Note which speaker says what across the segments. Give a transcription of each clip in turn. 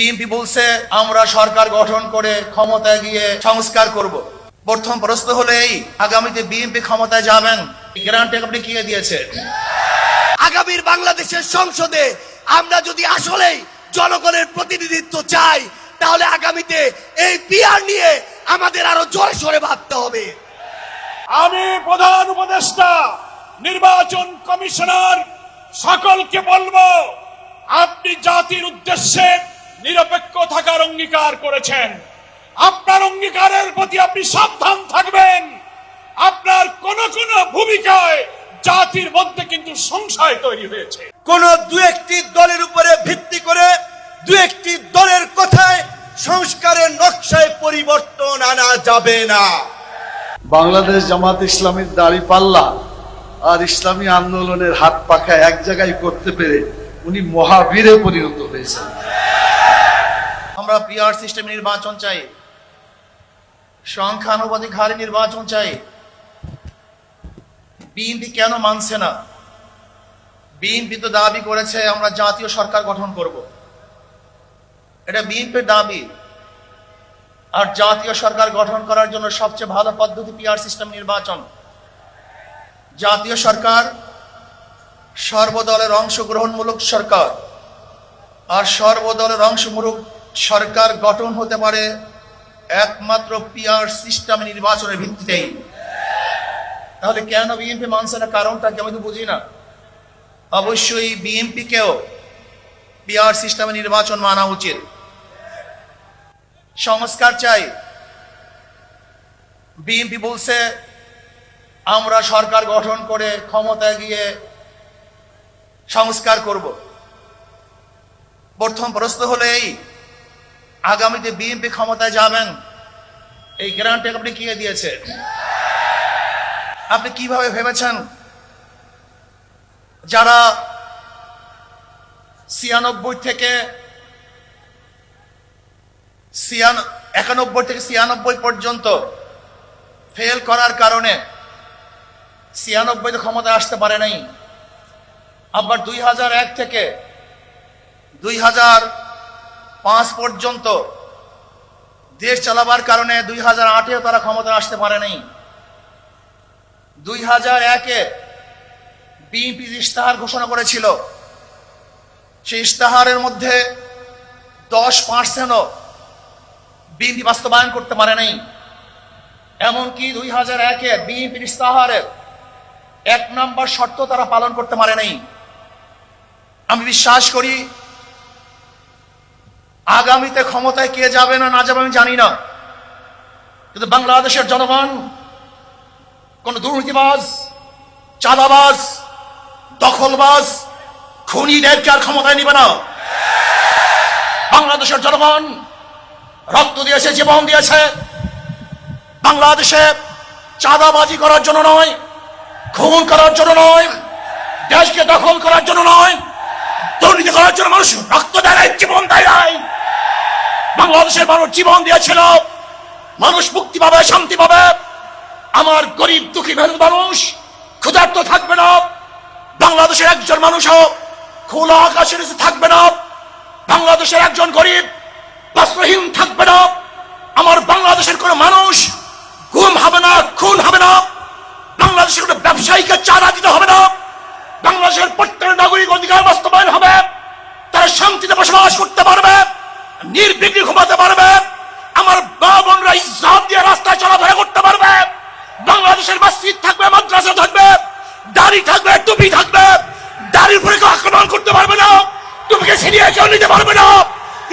Speaker 1: BNP বলছে আমরা সরকার গঠন করে ক্ষমতায় গিয়ে সংস্কার করব। প্রথম প্রশ্ন হলো এই, আগামীতে বিএনপি ক্ষমতায় যাবেন, গ্যারান্টি আপনি কে দিয়েছে?
Speaker 2: আগামীর বাংলাদেশের সংসদে আমরা যদি আসলেই জনগণের প্রতিনিধিত্ব চাই, তাহলে আগামীতে এই পিআর নিয়ে আমাদের আরো জোরে সোরে ভাবতে হবে।
Speaker 3: আমি প্রধান উপদেষ্টা নির্বাচন কমিশনার সকলকে বলবো, আপনি জাতির উদ্দেশ্যে নিরপেক্ষ থাকার অঙ্গীকার করেছেন। আপনার অঙ্গীকারের প্রতি আপনি সাবধান থাকবেন। আপনার কোন কোন ভূমিকায় জাতির মধ্যে কিন্তু সংশয় তৈরি হয়েছে।
Speaker 2: কোন দু একটি দলের উপরে ভিত্তি করে দু একটি দলের কথায় সংস্কারের নকশায় পরিবর্তন আনা যাবে না।
Speaker 4: বাংলাদেশ জামাত ইসলামীর দাঁড়িপাল্লা আর ইসলামী আন্দোলনের হাত পাখা এক জায়গায় করতে পেরে উনি মহাবীরে পরিণত হয়েছেন।
Speaker 1: আমরা পিআর সিস্টেম নির্বাচন চাই, সংখ্যানুপাতিক হারে নির্বাচন চাই। বিএনপি কেন মানছে না? বিএনপি তো দাবি করেছে আমরা জাতীয় সরকার গঠন করব, এটা বিএনপির দাবি। আর জাতীয় সরকার গঠন করার জন্য সবচেয়ে ভালো পদ্ধতি পিআর সিস্টেম নির্বাচন। জাতীয় সরকার সর্বদলের অংশগ্রহণমূলক সরকার, আর সর্বদলের অংশমূলক সরকার গঠন হতে পারে একমাত্র পিআর সিস্টেম নির্বাচনের ভিত্তিতেই। তাহলে কেন বিএনপি মানছে না? কারণটা কি আমি তো বুঝি না। অবশ্যই বিএনপিকেও পিআর সিস্টেমে নির্বাচন মানা উচিত। সংস্কার চাই। বিএনপি বলছে আমরা সরকার গঠন করে ক্ষমতায় গিয়ে সংস্কার করব। প্রথম প্রশ্ন হলো এই, আগামীতে বিএনপি ক্ষমতায় যাবেন, এই গ্যারান্টি আপনি কে দিয়েছে? আপনি কিভাবে ভেবেছেন যারা 91 থেকে 96 পর্যন্ত ফেল করার কারণে 96 ক্ষমতায় আসতে পারে নাই, আবার 2001 থেকে 2005 পর্যন্ত দেশ চালাবার কারণে 2008-এও তারা ক্ষমতায় আসতে পারে নাই। 2001-এ বিএনপি ইশতেহার ঘোষণা করেছিল, সেই ইশতেহারের মধ্যে 10% বিএনপি বাস্তবায়ন করতে পারে নাই। এমনকি 2001-এ বিএনপির ইশতেহারের 1 নম্বর শর্ত তারা পালন করতে পারে নাই। আমি বিশ্বাস করি আগামীতে ক্ষমতায় কে যাবে না না যাবে আমি জানি না, কিন্তু বাংলাদেশের জনগণ কোন দুর্নীতিবাজ, চাঁদাবাজ, দখলবাজ, খুনিদেরকে আর ক্ষমতায় নিবে না। বাংলাদেশের জনগণ রক্ত দিয়েছে, জীবন দিয়েছে বাংলাদেশে চাঁদাবাজি করার জন্য নয়, খুন করার জন্য নয়, দেশকে দখল করার জন্য নয়, দুর্নীতি করার জন্য মানুষ রক্ত দেয়, জীবন দেয়। বাংলাদেশের মানুষ জীবন দিয়েছিল, মানুষ মুক্তি পাবে, শান্তি পাবে। আমার গরিব দুঃখী মেহনত মানুষ ক্ষুধার্ত থাকবে না। বাংলাদেশের একজন মানুষও খোলা আকাশের নিচে থাকবে না। বাংলাদেশের একজন গরিব বস্ত্রহীন থাকবে না। আমার বাংলাদেশের কোন মানুষ গুম হবে না, খুন হবে না। বাংলাদেশের কোন ব্যবসায়ীকে চাঁদা দিতে হবে না। বাংলাদেশের প্রত্যেক নাগরিক অধিকার বাস্তবায়ন হবে, তারা শান্তিতে বসবাস করতে পারবে, নির্বিঘ্নে ঘুমাতে পারবে। আমার মা বোনরা ইজ্জত দিয়ে রাস্তায় চলাফেরা করতে পারবে। বাংলাদেশের মসজিদ থাকবে, মাদ্রাসা থাকবে, দাড়ি থাকবে, টুপি থাকবে। দাড়ির উপরে কেউ আক্রমণ করতে পারবে না, টুপিকে ছিনিয়ে কেউ নিতে পারবে না,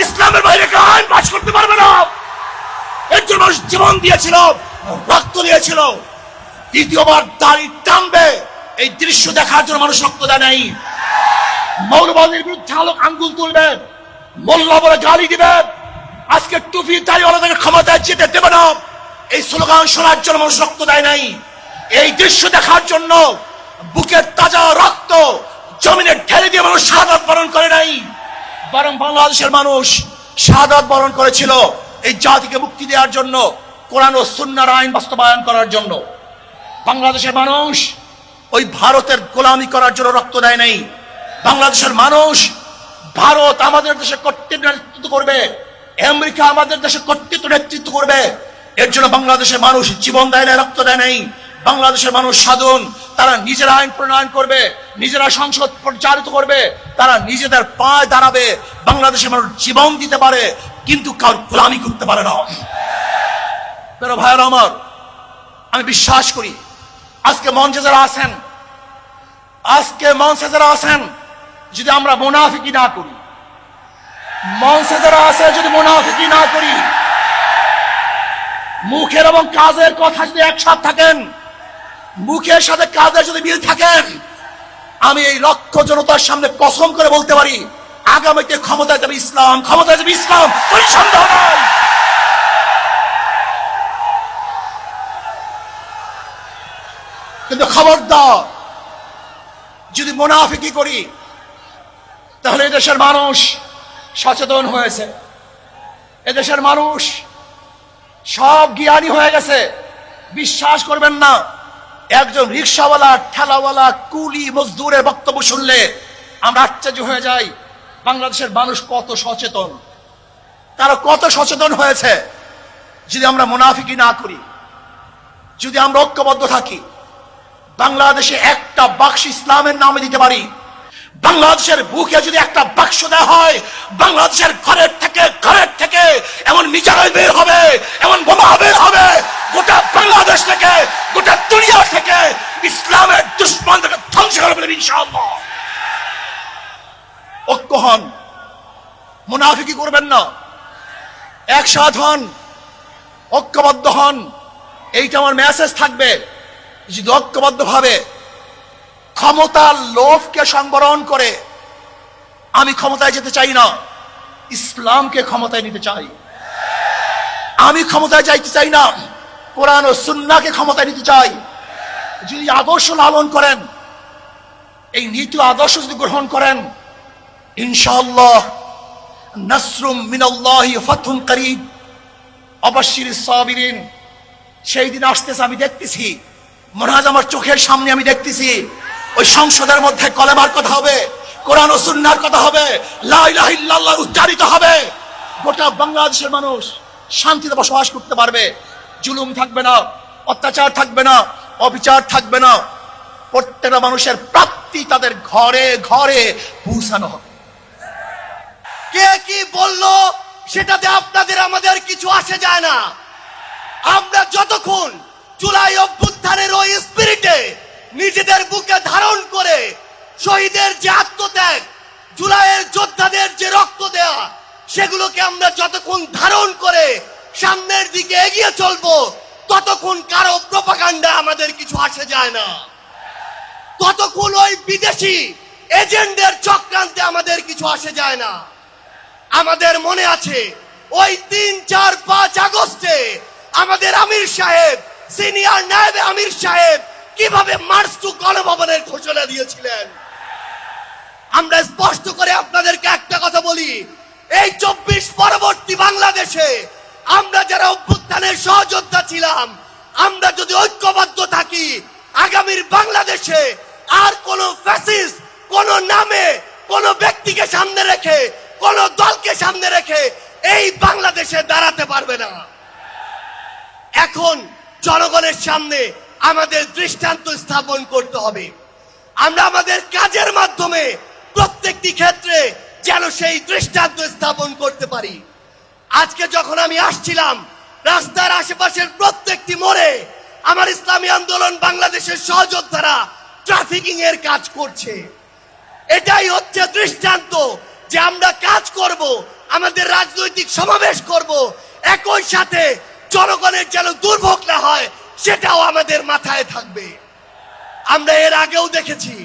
Speaker 1: ইসলামের বাইরে কেউ আইন পাস করতে পারবে না। এর জন্য মানুষ জীবন দিয়েছিল, রক্ত দিয়েছিল। দ্বিতীয়বার দাড়ি টানবে এই দৃশ্য দেখার জন্য মানুষ রক্ত দেয় নাই। মৌলবাদীর বিরুদ্ধে আঙ্গুল তুলবে, মোল্লা বলে গালি দিবে, আজকে টুপি দাড়িওয়ালাদের ক্ষমতায় যেতে দেবে না, এই স্লোগান শোনার জন্য মানুষ রক্ত দেয় নাই। এই দৃশ্য দেখার জন্য বুকের তাজা রক্ত জমিনে ঢেলে দিয়ে মানুষ শাহাদাত বরণ করে নাই, বরং বাংলাদেশের মানুষ শাহাদাত বরণ করেছিল এই জাতিকে মুক্তি দেওয়ার জন্য, কোরআন ও সুন্নাহর আইন বাস্তবায়ন করার জন্য। বাংলাদেশের মানুষ ওই ভারতের গোলামি করার জন্য রক্ত দেয় নাই। বাংলাদেশের মানুষ ভারত আমাদের দেশে কর্তৃত্ব নেতৃত্ব করবে, আমেরিকা আমাদের দেশে কর্তৃত্ব নেতৃত্ব করবে। এর জন্য বাংলাদেশের মানুষ জীবন দেয় না, রক্ত দেয় নাই। বাংলাদেশের মানুষ সাধন, তারা নিজেরা আইন প্রণয়ন করবে, নিজেরা সংসদ পরিচালিত করবে, তারা নিজেদের পায়ে দাঁড়াবে। বাংলাদেশের মানুষ জীবন দিতে পারে, কিন্তু কারোর গোলামি করতে পারে না। প্রিয় ভাইয়েরা আমার, আমি বিশ্বাস করি আজকে মঞ্চে যারা আছেন, যদি আমরা মুনাফিকি না করি, মঞ্চে যারা আছে যদি মুনাফিকি না করি, মুখের এবং কাজের কথা যদি একসাথে থাকেন, মুখের সাথে কাজের যদি মিল থাকেন, আমি এই লক্ষ জনতার সামনে কসম করে বলতে পারি আগামীতে ক্ষমতায় যাবে ইসলাম, ক্ষমতায় যাবে ইসলাম, কোনো সন্দেহ নাই। কিন্তু খবরদার যদি মুনাফিকি করি, তাহলে এদেশের মানুষ সচেতন হয়েছে, এদেশের মানুষ সব জ্ঞানী হয়ে গেছে। বিশ্বাস করবেন না, একজন রিক্সাওয়ালা, ঠেলাওয়ালা, কুলি মজদুরের বক্তব্য শুনলে আমরা আশ্চর্য হয়ে যাই বাংলাদেশের মানুষ কত সচেতন, তারা কত সচেতন হয়েছে। যদি আমরা মুনাফিকি না করি, যদি আমরা ঐক্যবদ্ধ থাকি, বাংলাদেশে একটা বাক্স ইসলামের নামে দিতে পারি, বাংলাদেশের বুকে যদি একটা বাক্স দেওয়া হয়, বাংলাদেশের ঘরের থেকে এমন মিজাইল বের হবে, এমন বোমা বের হবে, গোটা বাংলাদেশ থেকে, গোটা দুনিয়া থেকে ইসলামের দুশমনদেরকে ধ্বংস করে ফেলবে ইনশাআল্লাহ। ঐক্য হন, মুনাফিকি করবেন না, একসাথ হন, ঐক্যবদ্ধ হন। এইটা আমার মেসেজ থাকবে। যদি ঐক্যবদ্ধ ভাবে ক্ষমতার লোভকে সংবরণ করে, আমি ক্ষমতায় যেতে চাই না, ইসলামকে ক্ষমতায় নিতে চাই। আমি ক্ষমতায় যাইতে চাই না, কোরআন ও সুন্নাহকে ক্ষমতায় নিতে চাই। যদি আদর্শ লালন করেন, এই নীতি আদর্শ যদি গ্রহণ করেন, ইনশাআল্লাহ নাসরুম মিনাল্লাহি ফাতহুন করিব, অবাশশিরিস সাবিরিন। সেই দিন আসতেছে, আমি দেখতেছি, মনে হয় আমার চোখের সামনে আমি দেখতেছি। ওই সংসদের মধ্যে কলেমার কথা হবে, কোরআন ও সুন্নাহর কথা হবে, লা ইলাহা ইল্লাল্লাহ উচ্চারিত হবে। গোটা বাংলাদেশের মানুষ শান্তিতে বসবাস করতে পারবে, জুলুম থাকবে না, অত্যাচার থাকবে না, অবিচার থাকবে না। প্রত্যেকটা মানুষের প্রাপ্তি তাদের ঘরে ঘরে পৌঁছানো হবে।
Speaker 2: কে কি বললো সেটাতে আপনাদের আমাদের কিছু আসে যায় না। আমরা যতক্ষণ জুলাই অভ্যুত্থানের ওই স্পিরিটে নিজেদের বুকে ধারণ করে শহীদের যে আত্মত্যাগ, জুলাইয়ের যোদ্ধাদের যে রক্ত দেয়া, সেগুলোকে আমরা যতক্ষণ ধারণ করে সামনের দিকে এগিয়ে চলবো, ততক্ষণ কারো প্রপাগান্ডা আমাদের কিছু আসে যায় না। ততক্ষণ ওই বিদেশি এজেন্টদের চক্রান্তে আমাদের কিছু আসে যায় না। আমাদের মনে আছে ওই 3, 4, 5 আগস্টে আমাদের আমির সাহেব, সিনিয়র নায়েবে আমির সাহেব কিভাবে মার্চ টু গণভবনের ঘোষণা দিয়েছিলেন। আমরা স্পষ্ট করে আপনাদেরকে একটা কথা বলি, এই 24 পরবর্তী বাংলাদেশে আমরা যারা অভ্যুত্থানের সহযোদ্ধা ছিলাম, আমরা যদি ঐক্যবদ্ধ থাকি, আগামীর বাংলাদেশে আর কোন ফ্যাসিস্ট কোন নামে কোন ব্যক্তিকে সামনে রেখে, কোন দলকে সামনে রেখে এই বাংলাদেশে দাঁড়াতে পারবে না। এখন জনগণের সামনে আমাদের দৃষ্টান্ত স্থাপন করতে হবে। আমরা আমাদের কাজের মাধ্যমে প্রত্যেকটি ক্ষেত্রে যেন সেই দৃষ্টান্ত স্থাপন করতে পারি। আজকে যখন আমি আসছিলাম, রাস্তার আশেপাশের প্রত্যেকটি মোড়ে আমার ইসলামী আন্দোলন বাংলাদেশের সহযোদ্ধারা ট্রাফিকিং এর কাজ করছে। এটাই হচ্ছে দৃষ্টান্ত যে আমরা কাজ করব, আমাদের রাজনৈতিক সমাবেশ করব, একই সাথে জনগণের যেন দুর্ভোগ না হয় সেটাও আমাদের মাথায় থাকবে। আমরা এর আগেও দেখেছি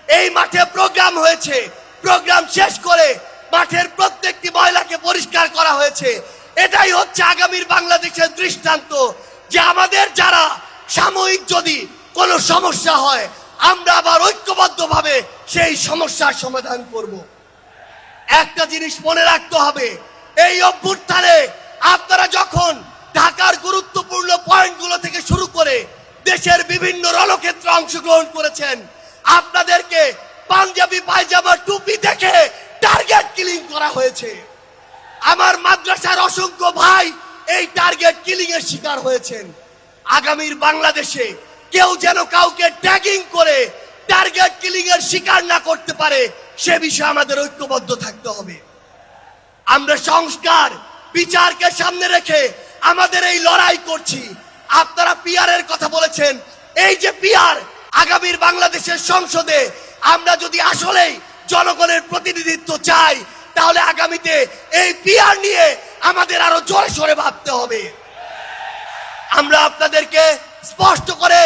Speaker 2: এই মাঠে প্রোগ্রাম হয়েছে, প্রোগ্রাম শেষ করে মাঠের প্রত্যেকটি ময়লাকে পরিষ্কার করা হয়েছে। এটাই হচ্ছে আগামীর বাংলাদেশের দৃষ্টান্ত যে আমাদের যারা সাময়িক যদি কোনো সমস্যা হয়, আমরা আবার ঐক্যবদ্ধভাবে সেই সমস্যার সমাধান করব। একটা জিনিস মনে রাখতে হবে, এই অভ্যুত্থানে আপনারা যখন ঢাকার গুরুত্বপূর্ণ পয়েন্টগুলো থেকে শুরু করে দেশের বিভিন্ন রণক্ষেত্রে অংশগ্রহণ করেছেন, আপনাদেরকে পাঞ্জাবি পায়জামা টুপি দেখে টার্গেট কিলিং করা হয়েছে। আমার মাদ্রাসার অসংখ্য ভাই এই টার্গেট কিলিং এর শিকার হয়েছেন। আগামীর বাংলাদেশে কেউ যেন কাউকে ট্যাগিং করে টার্গেট কিলিং এর শিকার না করতে পারে, সে বিষয়ে আমাদের ঐক্যবদ্ধ থাকতে হবে। আমরা সংস্কার বিচারকে সামনে রেখে আমাদের এই লড়াই করছি। আপনারা পিআর এর কথা বলেছেন, এই যে পিআর, আগামীর বাংলাদেশের সংসদে আমরা যদি আসলেই জনগণের প্রতিনিধিত্ব চাই, তাহলে আগামীতে এই পিআর নিয়ে আমাদের আরো জোরে সোরে ভাবতে হবে। আমরা আপনাদেরকে স্পষ্ট করে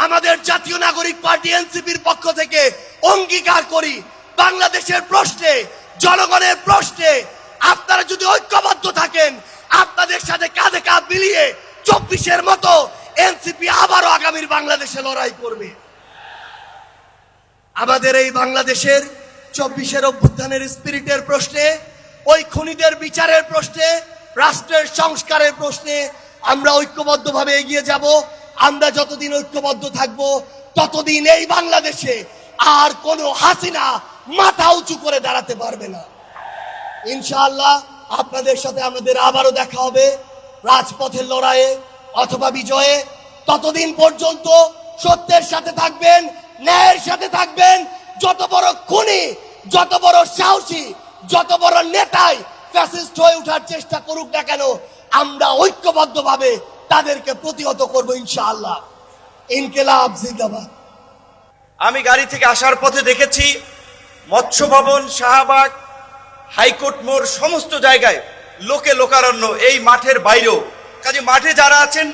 Speaker 2: আমাদের জাতীয় নাগরিক পার্টি এনসিপির পক্ষ থেকে অঙ্গীকার করি, বাংলাদেশের প্রশ্নে, জনগণের প্রশ্নে আপনারা যদি ঐক্যবদ্ধ থাকেন, আপনাদের সাথে কাঁধে কাঁধ মিলিয়ে 24-এর মতো এনসিপি আবারও আগামীর বাংলাদেশে লড়াই করবে। আমাদের এই বাংলাদেশের 24-এর অভ্যুত্থানের স্পিরিটের প্রশ্নে, ওই খুনিদের বিচারের প্রশ্নে, রাষ্ট্রের সংস্কারের প্রশ্নে আমরা ঐক্যবদ্ধভাবে এগিয়ে যাব। আমরা যতদিন ঐক্যবদ্ধ থাকব, ততদিন এই বাংলাদেশে আর কোনো হাসিনা মাথা উঁচু করে দাঁড়াতে পারবে না। ইনশাআল্লাহ আপনাদের সাথে আমাদের আবারও দেখা হবে রাজপথের লড়াইয়ে অথবা বিজয়ে। ততদিন পর্যন্ত সত্যের সাথে থাকবেন, ন্যায়ের সাথে থাকবেন। যত বড় খুনি, যত বড় সাহসী, যত বড় নেতাই ফ্যাসিস্ট হয়ে ওঠার চেষ্টা করুক না কেন, আমরা ঐক্যবদ্ধভাবে তাদেরকে প্রতিহত করব ইনশাআল্লাহ। ইনকিলাব জিন্দাবাদ।
Speaker 5: আমি গাড়ি থেকে আসার পথে দেখেছি মৎস্য ভবন, শাহবাগ, হাইকোর্ট মোড় সমস্ত জায়গায় লোকে লোকারণ্য, এই মাঠের বাইরেও। কাজে মাঠে যারা আছেন,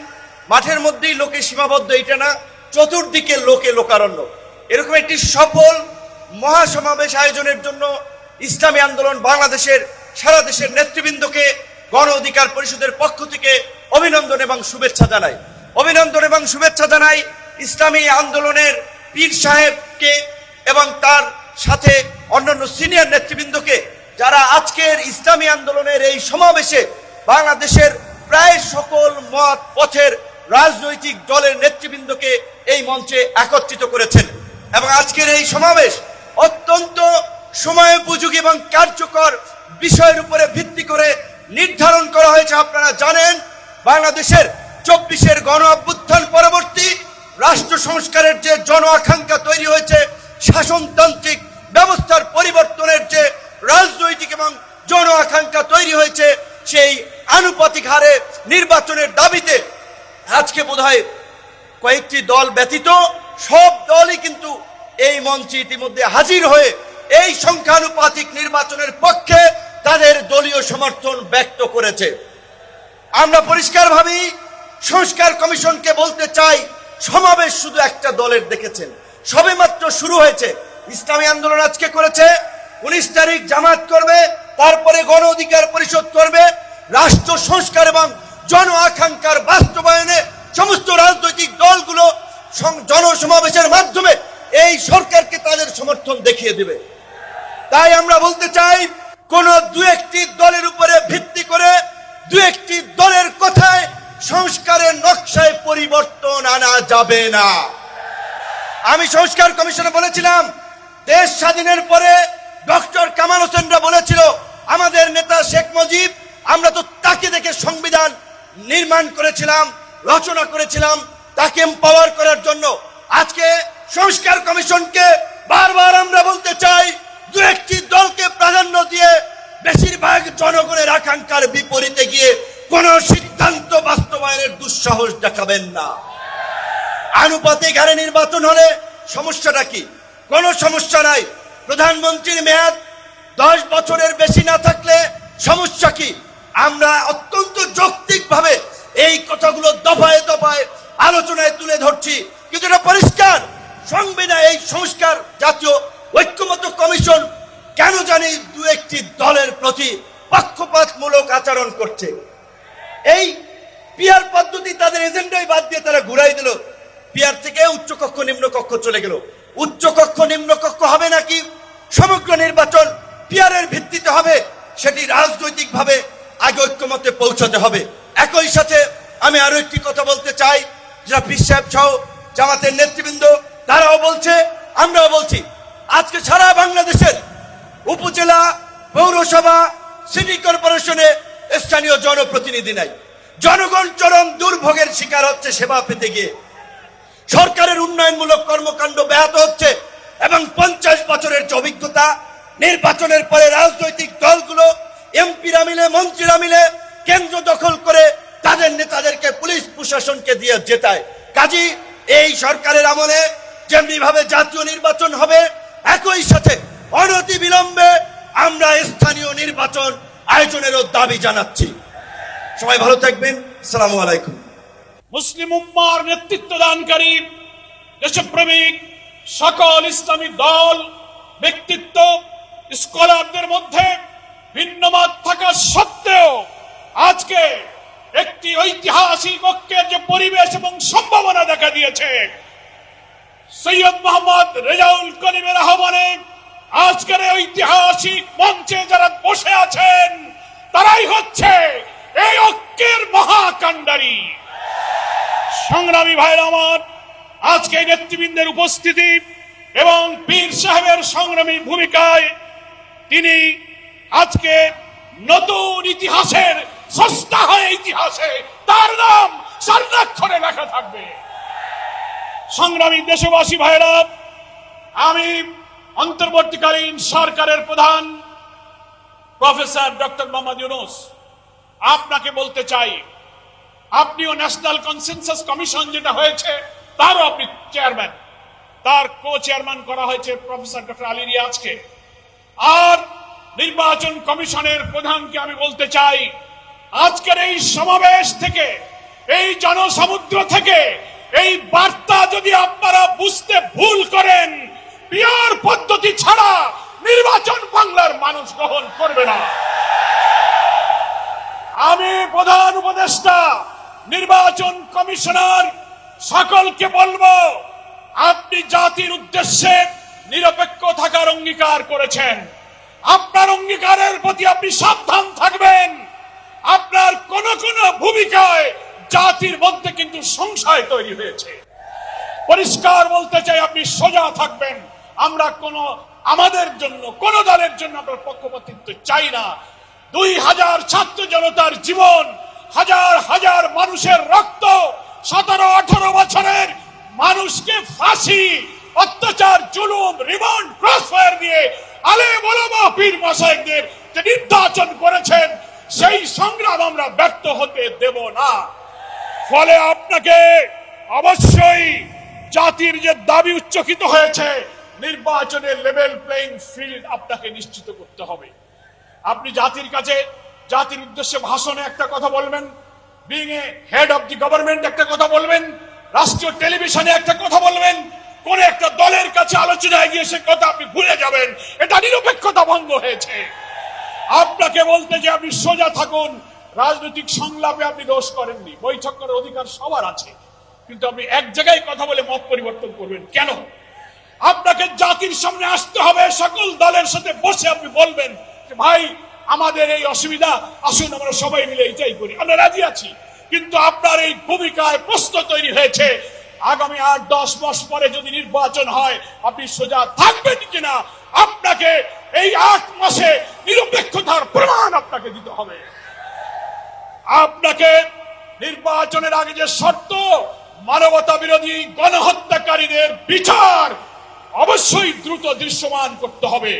Speaker 5: মাঠের মধ্যেই লোকে সীমাবদ্ধ, এটা না, চতুর্দিকে লোকে লোকারণ্য। এরকম একটি সফল মহাসমাবেশ আয়োজনের জন্য ইসলামী আন্দোলন বাংলাদেশের সারা দেশের নেতৃবৃন্দকে গণ অধিকার পরিষদের পক্ষ থেকে অভিনন্দন এবং শুভেচ্ছা জানাই। অভিনন্দন এবং শুভেচ্ছা জানাই ইসলামী আন্দোলনের পীর সাহেবকে এবং তার সাথে অন্যান্য সিনিয়র নেতৃবৃন্দকে, যারা আজকের ইসলামী আন্দোলনের এই সমাবেশে বাংলাদেশের প্রায় সকল মত পথের রাজনৈতিক দলের নেতৃবৃন্দকে এই মঞ্চে একত্রিত করেছেন। এবং আজকের এই সমাবেশ অত্যন্ত সময়োপযোগী এবং কার্যকর বিষয়ের উপরে ভিত্তি করে নির্ধারণ করা হয়েছে। আপনারা জানেন, বাংলাদেশের 24-এর গণ অভ্যুত্থান পরবর্তী রাষ্ট্র সংস্কারের যে জন আকাঙ্ক্ষা তৈরি হয়েছে, শাসনতান্ত্রিক ব্যবস্থার পরিবর্তনের যে রাজনৈতিক এবং জন আকাঙ্ক্ষা তৈরি হয়েছে, সেই আনুপাতিক হারে নির্বাচনের দাবিতে আজকে বোধহয় কয়েকটি দল ব্যতীত সব দলই কিন্তু এই মঞ্চে ইতিমধ্যে হাজির হয়ে এই সংখ্যানুপাতিক নির্বাচনের পক্ষে তাদের দলীয় সমর্থন ব্যক্ত করেছে। আমরা পরিষ্কারভাবেই সংস্কার কমিশনকে বলতে চাই, সমাবেশ শুধু একটা দলের দেখেছেন, সবেমাত্র শুরু হয়েছে। ইসলামী আন্দোলন আজকে করেছে, 19 তারিখ জামাত করবে, তারপরে গণ অধিকার পরিষদ করবে। রাষ্ট্র সংস্কার এবং জন আকাঙ্ক্ষার বাস্তবায়নে সমস্ত রাজনৈতিক দলগুলো জনসমাবেশের মাধ্যমে এই সরকারকে তাদের সমর্থন দেখিয়ে দেবে। তাই আমরা বলতে চাই, কোন দু একটি দলের উপরে ভিত্তি করে, দু একটি দলের কথায় সংস্কারের নকশায় পরিবর্তন আনা যাবে না। আমি সংস্কার কমিশনে বলেছিলাম, দেশ স্বাধীনের পরে ডক্টর কামাল হোসেনরা বলেছিল, আমাদের নেতা শেখ মুজিব, আমরা তো তাকে দেখে সংবিধান নির্মাণ করেছিলাম, রচনা করেছিলাম, তাকে এম্পাওয়ার করার জন্য। আজকে সংস্কার কমিশনকে বারবার আমরা বলতে চাই, দু একটি দলকে প্রাধান্য দিয়ে বেশিরভাগ জনগণের আকাঙ্ক্ষার বিপরীতে গিয়ে কোন সিদ্ধান্ত বাস্তবায়নের দুঃসাহস দেখাবেন না। আনুপাতিক হারে নির্বাচন হলে সমস্যাটা কি? কোন সমস্যা নাই। প্রধানমন্ত্রীর মেয়াদ 10 বছরের বেশি না থাকলে সমস্যা কি? আমরা অত্যন্ত যৌক্তিকভাবে এই কথাগুলো দফায় দফায় আলোচনায় তুলে ধরছি, কিন্তু এটা পরিষ্কার, সংবিধান এই সংস্কার জাতীয় ঐক্যমত্য কমিশন কেন জানি দু একটি দলের প্রতি পক্ষপাতমূলক আচরণ করছে। এই পিআর পদ্ধতি তাদের এজেন্ডাই বাদ দিয়ে তারা ঘুরাই দিল। পিআর থেকে উচ্চকক্ষ নিম্নকক্ষ চলে গেল। উচ্চকক্ষ নিম্নকক্ষ হবে নাকি সমগ্র নির্বাচন পিআর এর ভিত্তিতে হবে, সেটি রাজনৈতিকভাবে আগে ঐক্যমতে পৌঁছাতে হবে। একই সাথে আমি আরো একটি কথা বলতে চাই, যারা পীর সাহেব সহ জামাতের নেতৃবৃন্দ তারাও বলছে, আমরাও বলছি, আজকে সারা বাংলাদেশের উপজেলা পৌরসভা, সিটি কর্পোরেশনে স্থানীয় জনপ্রতিনিধি নাই। জনগণ চরম দুর্ভোগের শিকার হচ্ছে সেবা পেতে গিয়ে। সরকারের উন্নয়নমূলক কর্মকাণ্ড ব্যাহত হচ্ছে এবং 50 বছরের যে অভিজ্ঞতা, নির্বাচনের পরে রাজনৈতিক দলগুলো, এমপিরা মিলে, মন্ত্রীরা মিলে কেন্দ্র দখল করে তাদের নেতাদেরকে পুলিশ প্রশাসনকে দিয়ে জেতায়। কাজী এই সরকারের আমলে যেমনি ভাবে জাতীয় নির্বাচন হবে, একই সাথে অনতি বিলম্বে আমরা স্থানীয় নির্বাচন আয়োজনেরও দাবি জানাচ্ছি। সবাই ভালো থাকবেন। আসসালামু আলাইকুম।
Speaker 3: মুসলিম উম্মার নেতৃত্ব দানকারী দেশপ্রেমিক সকল ইসলামী দল, ব্যক্তিত্ব, স্কলারদের মধ্যে ভিন্ন মত থাকা সত্ত্বেও আজকে একটি ঐতিহাসিক ঐক্যের যে পরিবেশ এবং সম্ভাবনা দেখা দিয়েছে, সৈয়দ মোহাম্মদ রেজাউল করিমের আহ্বানে আজকের এই ঐতিহাসিক মঞ্চে যারা বসে আছেন তারাই হচ্ছে এই ঐক্যের মহাকাণ্ডারী। সংগ্রামী ভাইরা আমার, আজকে নেতৃবৃন্দের উপস্থিতি এবং পীর সাহেবের সংগ্রামী ভূমিকায় তিনি আজকে নতুন ইতিহাসের স্রষ্টা হয়ে ইতিহাসে তার নাম স্বর্ণাক্ষরে লেখা থাকবে। সংগ্রামী দেশবাসী ভাইরা, আমি অন্তর্বর্তীকালীন সরকারের প্রধান প্রফেসর ডক্টর মোহাম্মদ ইউনূস আপনাকে বলতে চাই, আপনিও ন্যাশনাল কনসেনসাস কমিশন যেটা হয়েছে তারও আপনি চেয়ারম্যান, তার কো চেয়ারম্যান করা হয়েছে প্রফেসর ডক্টর আলী রিয়াজকে। আর নির্বাচন কমিশনের প্রধানকে আমি বলতে চাই, আজকের এই সমাবেশ থেকে, এই জনসমুদ্র থেকে এই বার্তা যদি আপনারা বুঝতে ভুল করেন, পিওর পদ্ধতি ছাড়া নির্বাচন বাংলার মানুষ গ্রহণ করবে না। আমি প্রধান উপদেষ্টা, নির্বাচন কমিশনার সকলকে বলবো, আপনি জাতির উদ্দেশ্যে নিরপেক্ষ থাকার অঙ্গীকার করেছেন। আপনার অঙ্গীকারের প্রতি আপনি সাবধান থাকবেন। আপনার কোন কোন ভূমিকায় জাতির মধ্যে কিন্তু সংশয় তৈরি হয়েছে। পরিষ্কার বলতে চাই, আপনি সোজা থাকবেন। আমরা আমাদের জন্য, কোন দলের জন্য আপনার পক্ষপাতিত্ব চাই না। 2000 ছাত্র জনতার জীবন, হাজার হাজার মানুষের রক্ত, 17-18 বছরের মানুষকে ফাঁসি, অত্যাচার, জুলুম, রিমান্ড, ক্রসফায়ার দিয়ে আলেম ওলামা পীর মাশায়েখদের যে নির্যাতন করেছেন, সেই সংগ্রাম আমরা ব্যর্থ হতে দেব না। ফলে আপনাকে অবশ্যই জাতির যে দাবি উচ্চকিত হয়েছে, নির্বাচনের লেভেল প্লেইং ফিল্ড আপনাকে নিশ্চিত করতে হবে। আপনি জাতির কাছে, জাতির উদ্দেশ্যে ভাষণে একটা কথা বলবেন, being a head of the government একটা কথা বলবেন, রাষ্ট্রীয় টেলিভিশনে একটা কথা বলবেন, কোন একটা দলের কাছে আলোচনায় গিয়ে সে কথা আপনি ভুলে যাবেন। এটা নিরপেক্ষতা ভঙ্গ হয়েছে। আপনাকে বলতে যে আপনি সোজা থাকুন। রাজনৈতিক সংলাপে আপনি দোষ করেননি, বৈঠক করার অধিকার সবার আছে, কিন্তু আপনি এক জায়গায় কথা বলে মত পরিবর্তন করবেন কেন? আপনাকে জাতির সামনে আসতে হবে, সকল দলের সাথে বসে আপনি বলবেন যে ভাই আমাদের এই অসুবিধা, আসুন আমরা সবাই মিলে এটাই করি, আমরা রাজি আছি। কিন্তু আপনার এই ভূমিকায় প্রশ্ন তৈরি হয়েছে, আগামী 8-10 মাস পরে যদি নির্বাচন হয় আপনি সোজা থাকবেন কিনা, আপনাকে এই 8 মাসে নিরপেক্ষতার প্রমাণ আপনাকে দিতে হবে। আপনাকে নির্বাচনের আগে যে শর্ত, মানবতা বিরোধী গণহত্যাকারীদের বিচার অবশ্যই দ্রুত দৃশ্যমান করতে হবে।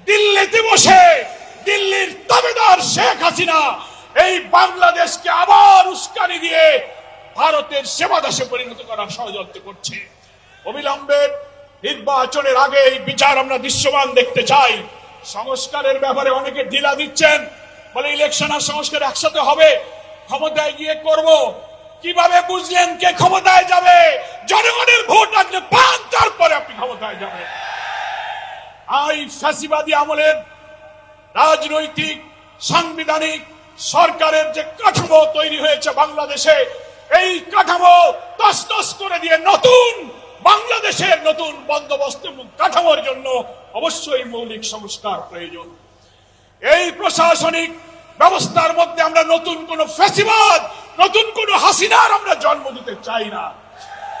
Speaker 3: দিল্লিতে বসে দিল্লির তাবেদার শেখ হাসিনা এই বাংলাদেশকে আবার উস্কানি দিয়ে ভারতের সেবাদাসে পরিণত করার ষড়যন্ত্র করছে। অবিলম্বে নির্বাচনের আগে এই বিচার আমরা দৃশ্যমান দেখতে চাই। সংস্কারের ব্যাপারে অনেকে ঢিলা দিচ্ছেন, বলে ইলেকশন আর সংস্কার একসাথে হবে, ক্ষমতায় গিয়ে করব। কিভাবে বুঝলেন কে ক্ষমতায় যাবে? জনগণের ভোট আপনি পান, তারপরে আপনি ক্ষমতায় যাবেন। এই ফ্যাসিবাদী আমলের রাজনৈতিক সাংবিধানিক সরকারের যে কাঠামো তৈরি হয়েছে বাংলাদেশে, এই কাঠামো তছনছ করে দিয়ে নতুন বাংলাদেশের নতুন বন্দোবস্ত এবং কাঠামোর জন্য অবশ্যই মৌলিক সংস্কার প্রয়োজন। এই প্রশাসনিক ব্যবস্থার মধ্যে আমরা নতুন কোন ফ্যাসিবাদ, নতুন কোন হাসিনার আমরা জন্ম দিতে চাই না।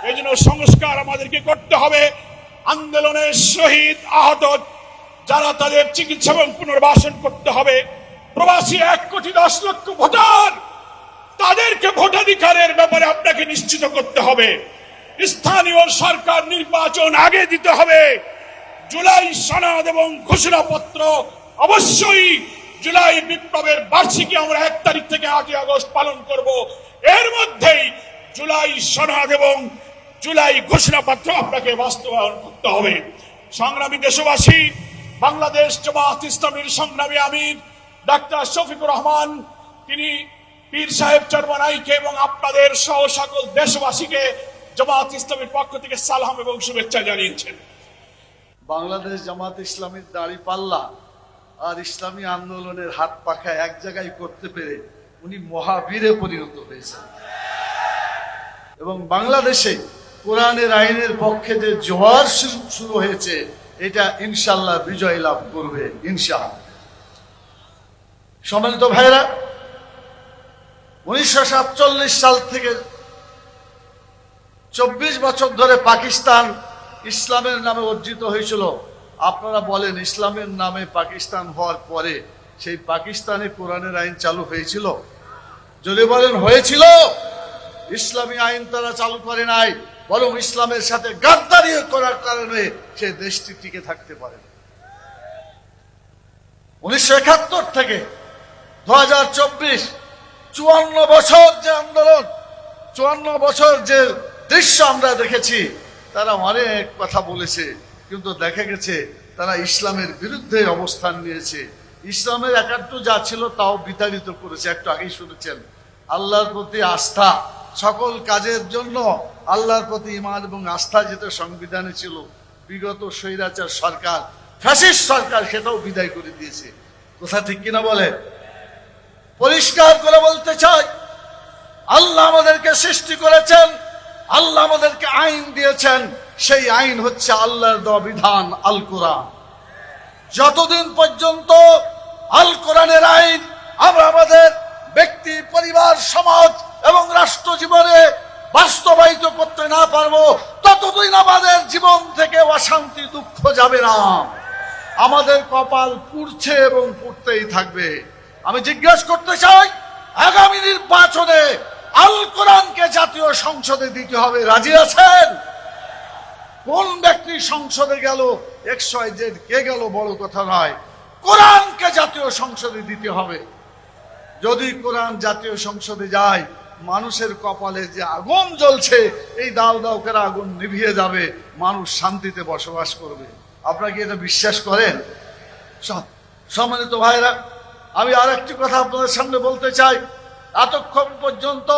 Speaker 3: এই জন্য সংস্কার আমাদেরকে করতে হবে। আন্দোলনের শহীদ আহত যারা তাদের চিকিৎসা এবং পুনর্বাসন করতে হবে, প্রবাসী 1,10,00,000 ভোটার, তাদেরকে ভোটাধিকারের ব্যাপারে আপনাকে নিশ্চিত করতে হবে। স্থানীয় সরকার নির্বাচন আগে দিতে হবে। জুলাই সনদ এবং ঘোষণাপত্র অবশ্যই জুলাই বিপ্লবের বার্ষিকী আমরা 1 তারিখ থেকে 8 আগস্ট পালন করব। এর মধ্যেই জুলাই সনদ এবং জুলাই ঘোষণাপত্র আপনাকে বাস্তবায়ন করতে হবে। সংগ্রামী দেশবাসী, বাংলাদেশ জামাত ইসলামীর সংগ্রামী আমির ডাক্তার শফিকুর রহমান, তিনি পীর সাহেব চরমনাইকে এবং আপনাদের সহ সকল দেশবাসীকে জামাত ইসলামীর পক্ষ থেকে সালাম এবং শুভেচ্ছা জানিয়েছেন।
Speaker 4: বাংলাদেশ জামাত ইসলামীর দাড়ি পাল্লা আর ইসলামী আন্দোলনের হাত পাখা এক জায়গায় করতে পেরে উনি মহাবীরে পরিণত হয়েছেন এবং বাংলাদেশে কোরআনের আইনের পক্ষে যে জোয়ার শুরু হয়েছে এটা ইনশাআল্লাহ বিজয় লাভ করবে ইনশাআল্লাহ। সম্মানিত ভাইরা, 1947 সাল থেকে 24 বছর ধরে পাকিস্তান ইসলামের নামে অর্জিত হয়েছিল। আপনারা বলেন, ইসলামের নামে পাকিস্তান হওয়ার পরে সেই পাকিস্তানে কোরআনের আইন চালু হয়েছিল? যদি বলেন হয়েছিল, ইসলামী আইন তারা চালু করে নাই, বরং ইসলামের সাথে গাদ্দারি করার কারণে সে দেশটি টিকে থাকতে পারে। 1971 থেকে 2024 54 বছর যে আন্দোলন, 54 বছর যে দৃশ্য আমরা দেখেছি, তারা অনেক কথা বলেছে, কিন্তু দেখা গেছে তারা ইসলামের বিরুদ্ধে অবস্থান নিয়েছে। ইসলামের একাত্ম যা ছিল তাও বিতাড়িত করেছে। একটু আগেই শুনেছেন, আল্লাহর প্রতি আস্থা, সকল কাজের জন্য আল্লাহর প্রতি ঈমান এবং আস্থা যেটা সংবিধানে ছিল, বিগত স্বৈরাচার সরকার, ফ্যাসিস্ট সরকার সেটাও বিদায় করে দিয়েছে। কথা ঠিক কিনা বলে? পরিষ্কার করে বলতে চাই, আল্লাহ আমাদেরকে সৃষ্টি করেছেন, আল্লাহ আমাদেরকে আইন দিয়েছেন, সেই আইন হচ্ছে আল্লাহর দেওয়া বিধান আল কোরআন। যতদিন পর্যন্ত আল কোরআনের আইন আমরা আমাদের ব্যক্তি, পরিবার, সমাজ এবং রাষ্ট্র জীবনে বাস্তবায়িত করতে না পারবো, ততদিন আমাদের জীবন থেকে অশান্তি, দুঃখ যাবে না। আমাদের কপাল পুড়ছে এবং পুড়তেই থাকবে। আমি জিজ্ঞেস করতে চাই, আগামী নির্বাচনে আল কোরআনকে জাতীয় সংসদে দিতে হবে, রাজি আছেন? কোন ব্যক্তি সংসদে গেল, XYZ কে গেল বড় কথা নয়, কোরআনকে জাতীয় সংসদে দিতে হবে। যদি কোরআন জাতীয় সংসদে যায়, মানুষের কপালে যে আগুন জ্বলছে, এই দাও দাও করে আগুন নিভিয়ে যাবে, মানুষ শান্তিতে বসবাস করবে। আপনারা কি এটা বিশ্বাস করেন? সম্মানিত ভাইরা, আমি আর একটি কথা আপনাদের সামনে বলতে চাই। এতক্ষণ পর্যন্ত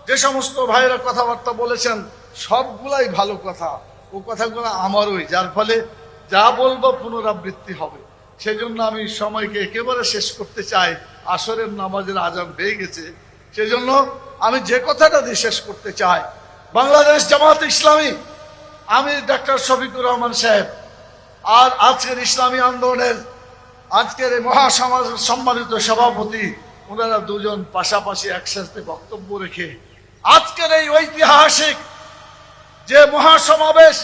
Speaker 4: যে সমস্ত ভাইরা কথাবার্তা বলেছেন, সবগুলাই ভালো কথা, ও কথাগুলো আমারই, যার ফলে যা বলবো পুনরাবৃত্তি হবে। সেজন্য আমি সময়কে একেবারে শেষ করতে চাই। আসরের নামাজের আজান হয়ে গেছে, সেজন্য আমি যে কথাটা দিয়ে শেষ করতে চাই, বাংলাদেশ জামাত ইসলামী আমির ডাক্তার শফিকুর রহমান সাহেব আর আজকের ইসলামী আন্দোলনের আজকের এই মহাসমাজ সম্মানিত সভাপতি, ওনারা দুজন পাশাপাশি একসাথে বক্তব্য রেখে আজকের এই ঐতিহাসিক যে মহাসমাবেশ,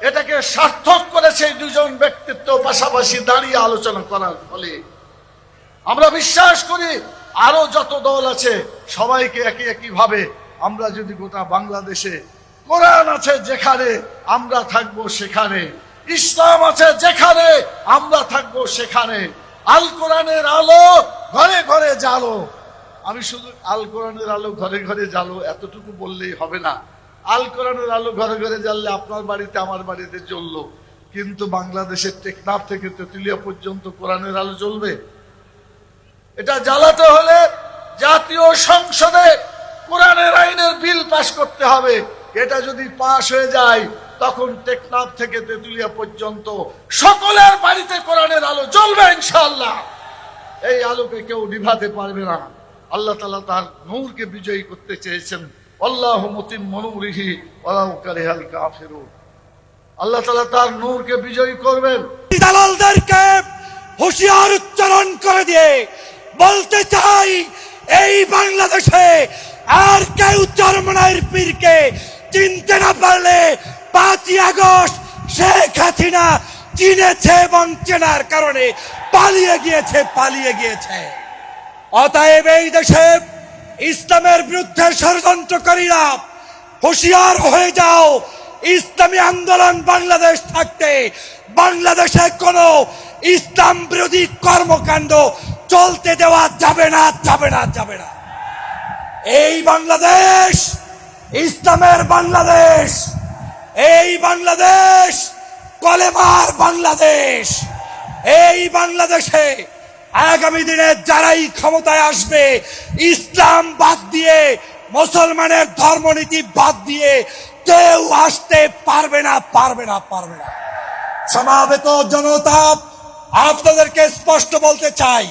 Speaker 4: এটাকে সার্থক করেছে দুজন ব্যক্তিত্ব পাশাপাশি দাঁড়িয়ে আলোচনা করার ফলে। আমরা বিশ্বাস করি আরো যত দল আছে সবাইকে একই ভাবে আমরা যদি গোটা বাংলাদেশে কোরআন আছে যেখানে, আমরা থাকবো সেখানে, ইসলাম আছে যেখানে, আমরা থাকবো সেখানে, আল কোরআনের আলো ঘরে ঘরে জ্বালো। আমি শুধু আল কোরআনের আলো ঘরে ঘরে জ্বালো এতটুকু বললেই হবে না। আল কোরআনের আলো ঘরে ঘরে জ্বাললে আপনার বাড়িতে আমার বাড়িতে জ্বললো, কিন্তু বাংলাদেশের টেকনাফ থেকে তেতুলিয়া পর্যন্ত কোরআনের আলো জ্বলবে? এটা জ্বালাতে হলে জাতীয় সংসদে কোরআনের আইনের বিল পাস করতে হবে। এটা যদি পাস হয়ে যায়, তখন টেকনাফ থেকে তেতুলিয়া পর্যন্ত সকলের বাড়িতে কোরআনের আলো জ্বলবে ইনশাআল্লাহ। এই আলোকে কেউ নিভাতে পারবে না। আল্লাহ তাআলা তার নূরকে বিজয়ী করতে চেয়েছেন। আল্লাহু মুতিম্মু নূরিহি ওয়ালাউ কারিহাল কাফিরুন। আল্লাহ তাআলা তার নূরকে বিজয়ী করবেন।
Speaker 6: দালালদেরকে হুঁশিয়ার উচ্চারণ করে দিয়ে বলতে চাই, এই বাংলাদেশে আর কেউ চরমনাইয়ের পীরকে চিনতে না পারলে 5ই আগস্ট শেখ হাসিনা চিনেছে এবং চেনার কারণে পালিয়ে গিয়েছে। অতএব এই দেশে ইসলামের বিরুদ্ধে ষড়যন্ত্রকারীরা হুঁশিয়ার হয়ে যাও। ইসলামী আন্দোলন বাংলাদেশ থাকতে বাংলাদেশে কোনো ইসলাম বিরোধী কর্মকাণ্ড চলতে দেওয়া যাবে না। এই বাংলাদেশ ইসলামের বাংলাদেশ, এই বাংলাদেশ কলেমার বাংলাদেশ। এই বাংলাদেশে আগামী দিনে যারাই ক্ষমতায় আসবে, ইসলাম বাদ দিয়ে, মুসলমানের ধর্মনীতি বাদ দিয়ে কেউ আসতে পারবে না। সমাবেত জনতা, আপনাদেরকে স্পষ্ট বলতে চাই,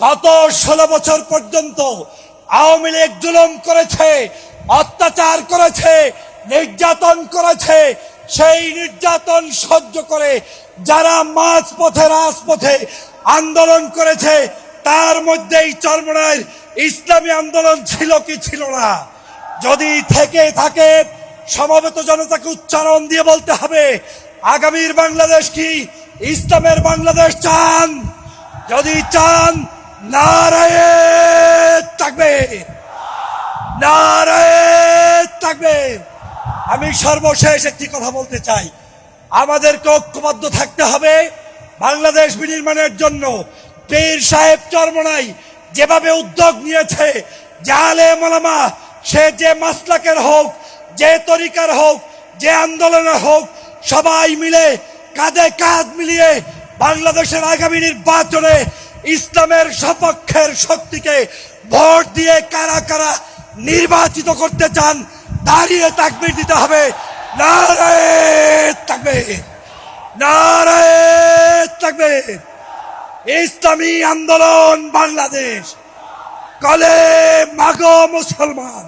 Speaker 6: গত 16 বছর পর্যন্ত আওয়ামী লীগ জুলুম করেছে, অত্যাচার করেছে, নির্যাতন করেছে। সেই নির্যাতন সহ্য করে যারা মাঝপথে রাজপথে আন্দোলন করেছে, তার মধ্যেই চরমোনাইয়ের ইসলামী আন্দোলন ছিল কি ছিল না? যদি থেকে থাকে, সমবেত জনতাকে উচ্চারণ দিয়ে বলতে হবে, আগামীর বাংলাদেশ কি ইসলামের বাংলাদেশ চান? যদি চান, নারায়ে তাকবীর, নারায়ে তাকবীর। আমি সর্বশেষ একটি কথা বলতে চাই, আমাদেরকে ঐক্যবদ্ধ থাকতে হবে বাংলাদেশ বিনির্মাণের জন্য। পীর সাহেব চরমোনাই যেভাবে উদ্যোগ নিয়েছে, যে আলেম ওলামা, সে যে মাসলাকের হোক, যে তরিকার হোক, যে আন্দোলনের হোক, সবাই মিলে কাঁধে কাঁধ মিলিয়ে বাংলাদেশের আগামী নির্বাচনে ইসলামের সপক্ষের শক্তিকে ভোট দিয়ে কারা কারা নির্বাচিত করতে চান, দাঁড়িয়ে তাকবীর দিতে হবে। নারায়ে তাকবীর, নারায়ে তাকবীর। ইসলামী আন্দোলন বাংলাদেশ, কলে মাগো মুসলমান,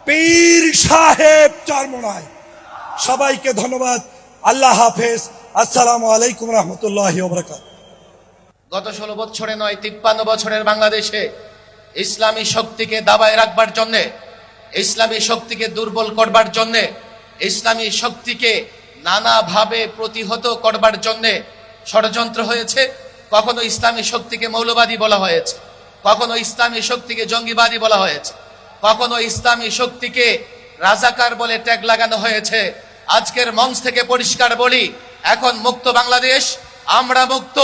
Speaker 6: পীর সাহেব চরমোনাই। সবাইকে ধন্যবাদ। আল্লাহ হাফেজ। আসসালামু আলাইকুম রহমতুল্লাহি ওয়া বারাকাতুহু।
Speaker 7: গত 16 বছরে নয়, 53 বছরের বাংলাদেশে ইসলামী শক্তিকে দাবায় রাখবার জন্যে, ইসলামী শক্তিকে দুর্বল করবার জন্যে, ইসলামী শক্তিকে নানাভাবে প্রতিহত করবার জন্যে ষড়যন্ত্র হয়েছে। কখনো ইসলামী শক্তিকে মৌলবাদী বলা হয়েছে, কখনো ইসলামী শক্তিকে জঙ্গিবাদী বলা হয়েছে, কখনো ইসলামী শক্তিকে রাজাকার বলে ট্যাগ লাগানো হয়েছে। আজকের মঞ্চ থেকে পরিষ্কার বলি, এখন মুক্ত বাংলাদেশ, আমরা মুক্ত।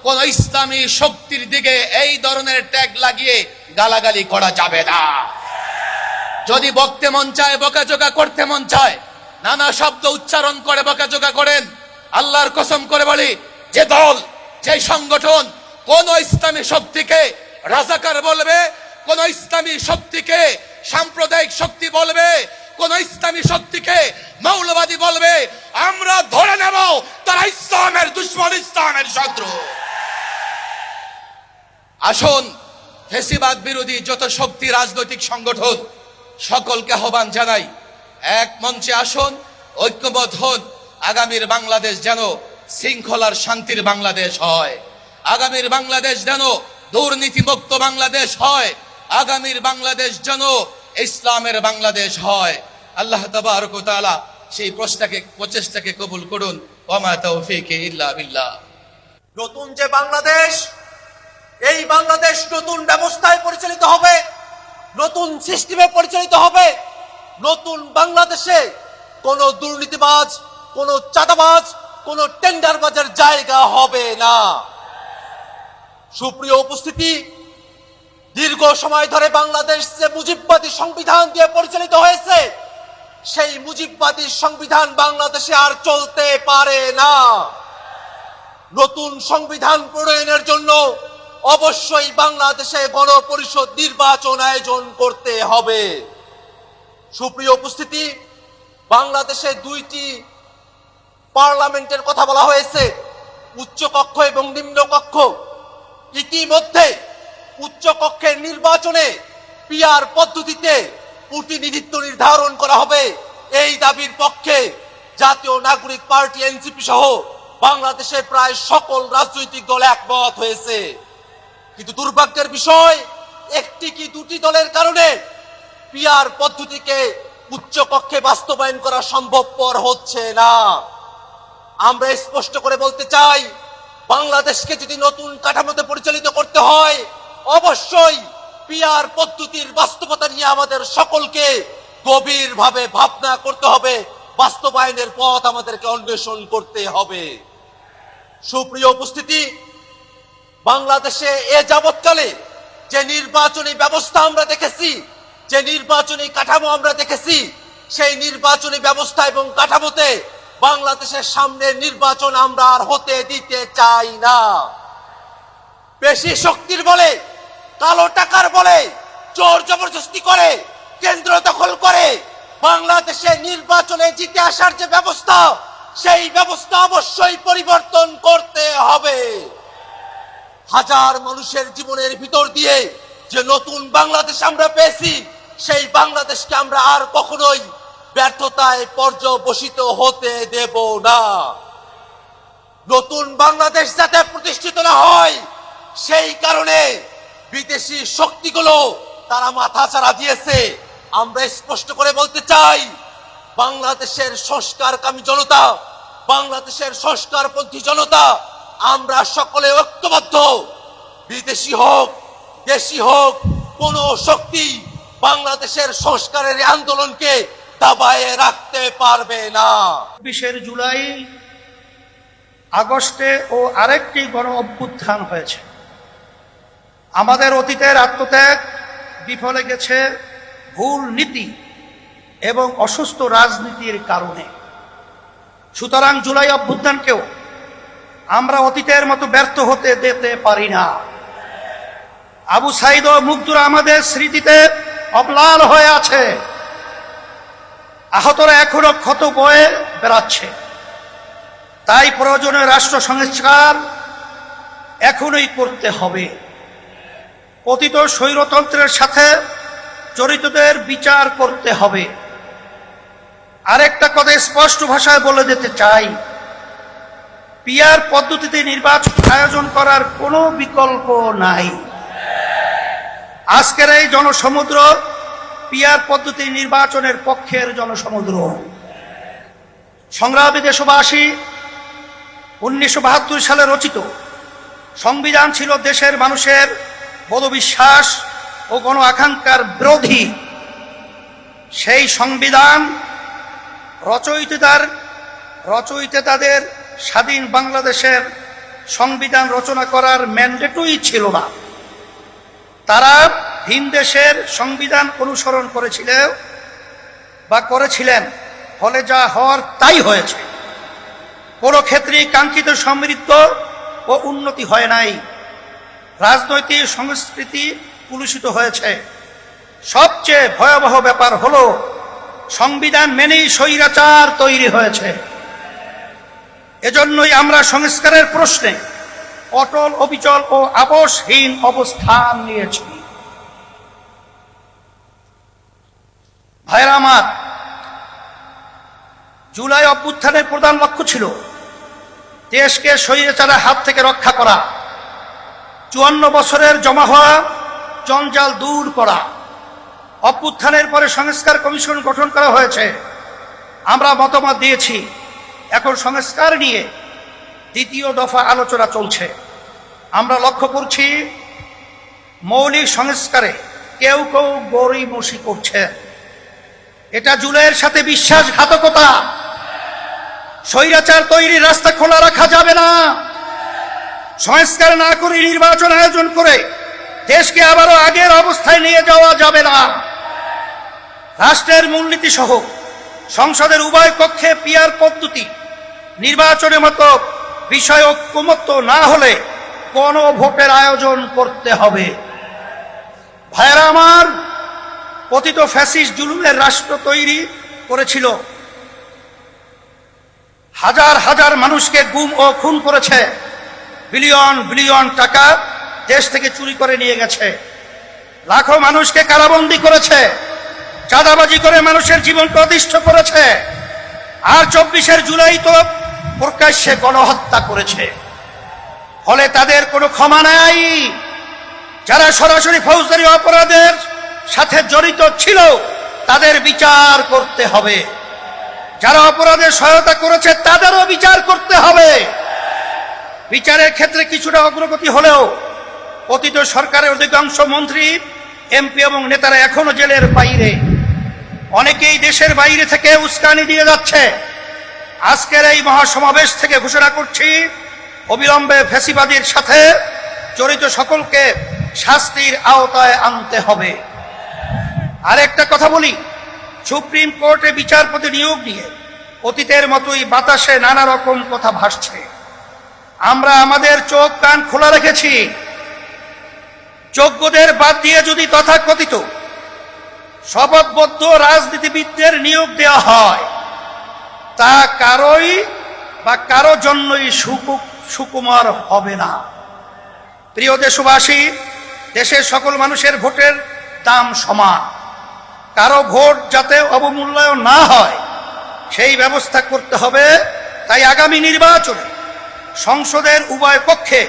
Speaker 7: কোন ইসলামী শক্তির দিকে এই ধরনের ট্যাগ লাগিয়ে গালাগালি করা যাবে না। যদি বকতে মন চায়, বকাঝকা করতে মন চায়, নানা শব্দ উচ্চারণ করে বকাঝকা করেন। আল্লাহর কসম করে বলি, যে দল, যে সংগঠন কোন ইসলামী শক্তিকে রাজাকার বলবে, কোন ইসলামী শক্তিকে সাম্প্রদায়িক শক্তি বলবে, কোন ইসলামী শক্তিকে মৌলবাদী বলবে, আমরা ধরে নেব তারা ইসলামের দুশমন, ইসলামের শত্রু। আসুন, ফ্যাসিবাদ বিরোধী যত শক্তি, রাজনৈতিক সংগঠন, সকলকে আহ্বান জানাই, এক মঞ্চে আসুন, ঐক্যবদ্ধ হন। আগামীর বাংলাদেশ যেন শৃঙ্খলার শান্তির বাংলাদেশ হয়, আগামীর বাংলাদেশ যেন দুর্নীতিমুক্ত বাংলাদেশ হয়, আগামীর বাংলাদেশ যেন ইসলামের বাংলাদেশ হয়। আল্লাহ তাবারক ওয়া তাআলা সেই প্রচেষ্টাকে কবুল করুন। ওয়া মা তাওফীকি ইল্লা বিল্লাহ।
Speaker 2: নতুন যে বাংলাদেশ, এই বাংলাদেশ নতুন ব্যবস্থায় পরিচালিত হবে, নতুন সিস্টেমে পরিচালিত হবে। নতুন বাংলাদেশে কোনো দুর্নীতিবাজ, কোনো চাঁদাবাজ, কোনো টেন্ডারবাজের জায়গা হবে না। সুপ্রিয় উপস্থিতি, দীর্ঘ সময় ধরে বাংলাদেশ যে মুজিববাদী সংবিধান দিয়ে পরিচালিত হয়েছে, সেই মুজিববাদী সংবিধান বাংলাদেশে আর চলতে পারে না। নতুন সংবিধান প্রণয়নের জন্য অবশ্যই বাংলাদেশে গণপরিষদ নির্বাচন আয়োজন করতে হবে। সুপ্রিয় উপস্থিতি, বাংলাদেশে 2টি পার্লামেন্টের কথা বলা হয়েছে, উচ্চ কক্ষ এবং নিম্ন কক্ষ। ইতিমধ্যে উচ্চ কক্ষের নির্বাচনে পিআর পদ্ধতিতে প্রতিনিধিত্ব নির্ধারণ করা হবে, এই দাবির পক্ষে জাতীয় নাগরিক পার্টি এনসিপি সহ বাংলাদেশে প্রায় সকল রাজনৈতিক দল একমত হয়েছে। কিন্তু দুর্ভাগ্যের বিষয়, একটি কি দুটি দলের কারণে পিআর পদ্ধতিকে উচ্চ কক্ষে বাস্তবায়ন করা সম্ভবপর হচ্ছে না।
Speaker 8: আমরা স্পষ্ট করে বলতে চাই, বাংলাদেশকে যদি নতুন কাঠামোতে পরিচালিত করতে হয়, অবশ্যই পিআর পদ্ধতির বাস্তবতা নিয়ে আমাদের সকলকে গভীরভাবে ভাবনা করতে হবে, বাস্তবায়নের পথ আমাদেরকে অন্বেষণ করতে হবে। সুপ্রিয় উপস্থিতি, বাংলাদেশে এ যাবৎকালে যে নির্বাচনী ব্যবস্থা আমরা দেখেছি, যে নির্বাচনী কাঠামো আমরা দেখেছি, সেই নির্বাচনী ব্যবস্থা এবং কাঠামোতে বাংলাদেশের সামনের নির্বাচন আমরা আর হতে দিতে চাই না। বেশি শক্তির বলে, কালো টাকার বলে, জোর জবরদস্তি করে, কেন্দ্র দখল করে বাংলাদেশে নির্বাচনে জিতে আসার যে ব্যবস্থা, সেই ব্যবস্থা অবশ্যই পরিবর্তন করতে হবে। হাজার মানুষের জীবনের ভিতর দিয়ে যে নতুন বাংলাদেশ আমরা পেয়েছি, সেই বাংলাদেশকে আমরা আর কখনোই ব্যর্থতায় পর্যবসিত হতে দেব না। নতুন বাংলাদেশ যাতে প্রতিষ্ঠিত না হয়, সেই কারণে বিদেশি শক্তিগুলো তারা মাথাচাড়া দিয়েছে। আমরা স্পষ্ট করে বলতে চাই, বাংলাদেশের সংস্কারকামী জনতা, বাংলাদেশের সংস্কারপন্থী জনতা, আমরা সকলে ঐক্যবদ্ধ। বিদেশি হোক, দেশি হোক, কোন শক্তি বাংলাদেশের সংস্কারের আন্দোলনকে দাবায়ে রাখতে পারবে না।
Speaker 9: ২৬ জুলাই আগস্টে ও আরেকটি গণ অভ্যুত্থান হয়েছে। আমাদের অতীতের আত্মত্যাগ বিফলে গেছে ভুল নীতি এবং অসুস্থ রাজনীতির কারণে। সুতরাং জুলাই অভ্যুত্থানকেও আমরা অতীতের মতো ব্যর্থ হতে দিতে পারি না। আবু সাইদ ও মুগ্ধরা আমাদের স্মৃতিতে অম্লান হয়ে আছে, আহতরা এখনো ক্ষত বয়ে বেড়াচ্ছে। তাই প্রয়োজনীয় রাষ্ট্র সংস্কার এখনই করতে হবে। পতিত স্বৈরতন্ত্রের সাথে জড়িতদের বিচার করতে হবে। আরেকটা কথা স্পষ্ট ভাষায় বলে দিতে চাই, পিআর পদ্ধতিতে নির্বাচন আয়োজন করার কোনো বিকল্প নাই। আজকের এই জনসমুদ্র পিআর পদ্ধতি নির্বাচনের পক্ষের জনসমুদ্র। সংগ্রামী দেশবাসী, 1972 সালে রচিত সংবিধান ছিল দেশের মানুষের বোধবিশ্বাস ও গণ আকাঙ্ক্ষার বিরোধী। সেই সংবিধান রচয়িতাদের স্বাধীন বাংলাদেশের সংবিধান রচনা করার ম্যান্ডেটই ছিল না। তারা ভিন দেশের সংবিধান অনুসরণ করেছিলেন, ফলে যা হওয়ার তাই হয়েছে। কোনো ক্ষেত্রেই কাঙ্ক্ষিত সমৃদ্ধ ও উন্নতি হয় নাই। রাজনৈতিক সংস্কৃতি কলুষিত হয়েছে। সবচেয়ে ভয়াবহ ব্যাপার হলো সংবিধান মেনেই স্বৈরাচার তৈরি হয়েছে। এজন্যই আমরা সংস্কারের প্রশ্নে অটল, অবিচল ও আপোষহীন অবস্থান নিয়েছি। ভাইরা আমার, জুলাই অভ্যুত্থানের প্রধান লক্ষ্য ছিল দেশকে স্বৈরাচারের হাত থেকে রক্ষা করা, 54 বছরের জমা হওয়া জঞ্জাল দূর করা। অভ্যুত্থানের পরে সংস্কার কমিশন গঠন করা হয়েছে। আমরা মতামত দিয়েছি। এখন সংস্কার নিয়ে দ্বিতীয় দফা আলোচনা চলছে। আমরা লক্ষ্য করছি মৌলিক সংস্কারে কেউ কেউ গড়িমসি করছে। এটা জুলাইয়ের সাথে বিশ্বাসঘাতকতা। স্বৈরাচার তৈরির রাস্তা খোলা রাখা যাবে না। সংস্কার না করে নির্বাচন আয়োজন করে দেশকে আবারও আগের অবস্থায় নিয়ে যাওয়া যাবে না। রাষ্ট্রের মূলনীতি সহ সংসদের উভয় কক্ষে পিআর পদ্ধতি নির্বাচনের মতো বিষয় ঐকমত্য না হলে গণভোটের আয়োজন করতে হবে। ভাইরা আমার, পতিত ফ্যাসিস্ট জুলুমের রাষ্ট্র তৈরি করেছিল, হাজার হাজার মানুষকে গুম ও খুন করেছে, বিলিয়ন বিলিয়ন টাকা দেশ থেকে চুরি করে নিয়ে গেছে, লাখো মানুষকে কারাবন্দী করেছে, চাঁদাবাজি করে মানুষের জীবনকে অতিষ্ঠ করেছে। আর 24 জুলাই তো প্রকাশ্যে গণহত্যা করেছে। ফলে তাদের কোনো ক্ষমা নাই। যারা সরাসরি ফৌজদারি অপরাধের সাথে জড়িত ছিল তাদের বিচার করতে হবে। যারা অপরাধে সহায়তা করেছে তাদেরও বিচার করতে হবে। বিচারের ক্ষেত্রে কিছুটা অগ্রগতি হলেও অতীত সরকারের অধিকাংশ মন্ত্রী, এমপি এবং নেতারা এখনো জেলের বাইরে। অনেকেই দেশের বাইরে থেকে উস্কানি দিয়ে যাচ্ছে। আজকের এই মহাসমাবেশ থেকে ঘোষণা করছি, অবিলম্বে ফ্যাসিবাদীর সাথে জড়িত সকলকে শাস্তির আওতায় আনতে হবে। আরেকটা কথা বলি, সুপ্রিম কোর্টে বিচারপতি নিয়োগ নিয়ে অতীতের মতোই বাতাসে নানা রকম কথা ভাসছে। আমরা আমাদের চোখ কান খোলা রেখেছি। যোগ্যদের বাদ দিয়ে যদি তথাকথিত শপথবদ্ধ রাজনীতিবিদদের নিয়োগ দেওয়া হয়, তা কারো জন্যই সুকুমার হবে না। প্রিয় দেশবাসী, দেশের সকল মানুষের ভোটের দাম সমান। কারো ভোট যাতে অবমূল্যায়ন না হয় সেই ব্যবস্থা করতে হবে। তাই আগামী নির্বাচনে সংসদের উভয় পক্ষে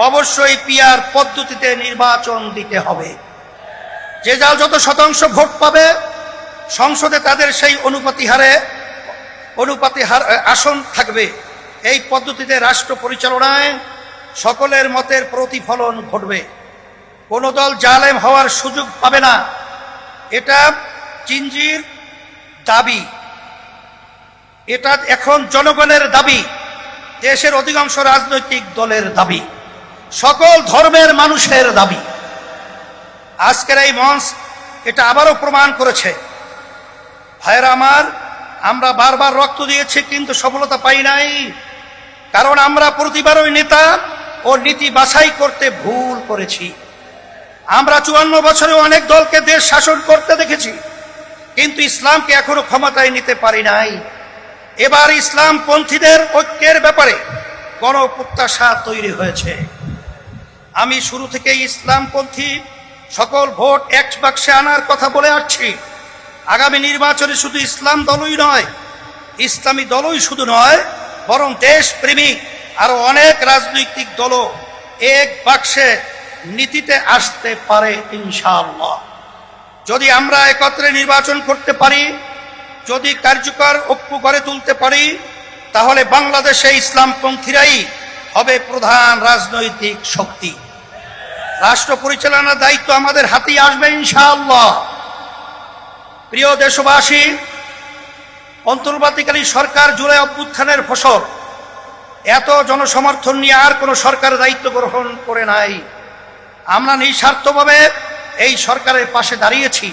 Speaker 9: অবশ্যই পিআর পদ্ধতিতে নির্বাচন দিতে হবে। যে যার যত শতাংশ ভোট পাবে সংসদে তাদের সেই অনুপাতি হারে আসন থাকবে। এই পদ্ধতিতে রাষ্ট্র পরিচালনায় সকলের মতের প্রতিফলন ঘটবে। কোনো দল জালেম হওয়ার সুযোগ পাবে না। এটা চিনজির দাবি, এটা এখন জনগণের দাবি, দেশের অধিকাংশ রাজনৈতিক দলের দাবি, সকল ধর্মের মানুষের দাবি। আজকের এই মঞ্চ এটা আবারও প্রমাণ করেছে। ভাইরা আমার, আমরা বারবার রক্ত দিয়েছি কিন্তু সফলতা পাই নাই, কারণ আমরা প্রতিবারই নেতা ও নীতি বাছাই করতে ভুল করেছি। আমরা 54 বছরে অনেক দলকে দেশ শাসন করতে দেখেছি, কিন্তু ইসলামকে এখনো ক্ষমতায় নিতে পারি নাই। এবার ইসলামপন্থীদের ঐক্যের ব্যাপারে গণপ্রত্যাশা তৈরি হয়েছে। আমি শুরু থেকে ইসলামপন্থী সকল ভোট এক বাক্সে আনার কথা বলে আসছি। আগামী নির্বাচনে শুধু ইসলাম দলই নয়, ইসলামী দলই শুধু নয়, বরং দেশপ্রেমিক আরো অনেক রাজনৈতিক দলও এক বাক্সে নীতিতে আসতে পারে ইনশাআল্লাহ। যদি আমরা একত্রে নির্বাচন করতে পারি, যদি কার্যকর ঐক্য গড়ে তুলতে পারি, তাহলে বাংলাদেশে ইসলামপন্থীরাই হবে প্রধান রাজনৈতিক শক্তি। রাষ্ট্র পরিচালনার দায়িত্ব আমাদের হাতেই আসবে ইনশাআল্লাহ। প্রিয় দেশবাসী, অন্তর্বর্তীকালীন সরকার জুলাই অভ্যুত্থানের ফসল। এত জনসমর্থন নিয়ে আর কোনো সরকার দায়িত্ব গ্রহণ করে নাই। আমরা নিঃস্বার্থভাবে এই সরকারের পাশে দাঁড়িয়েছি।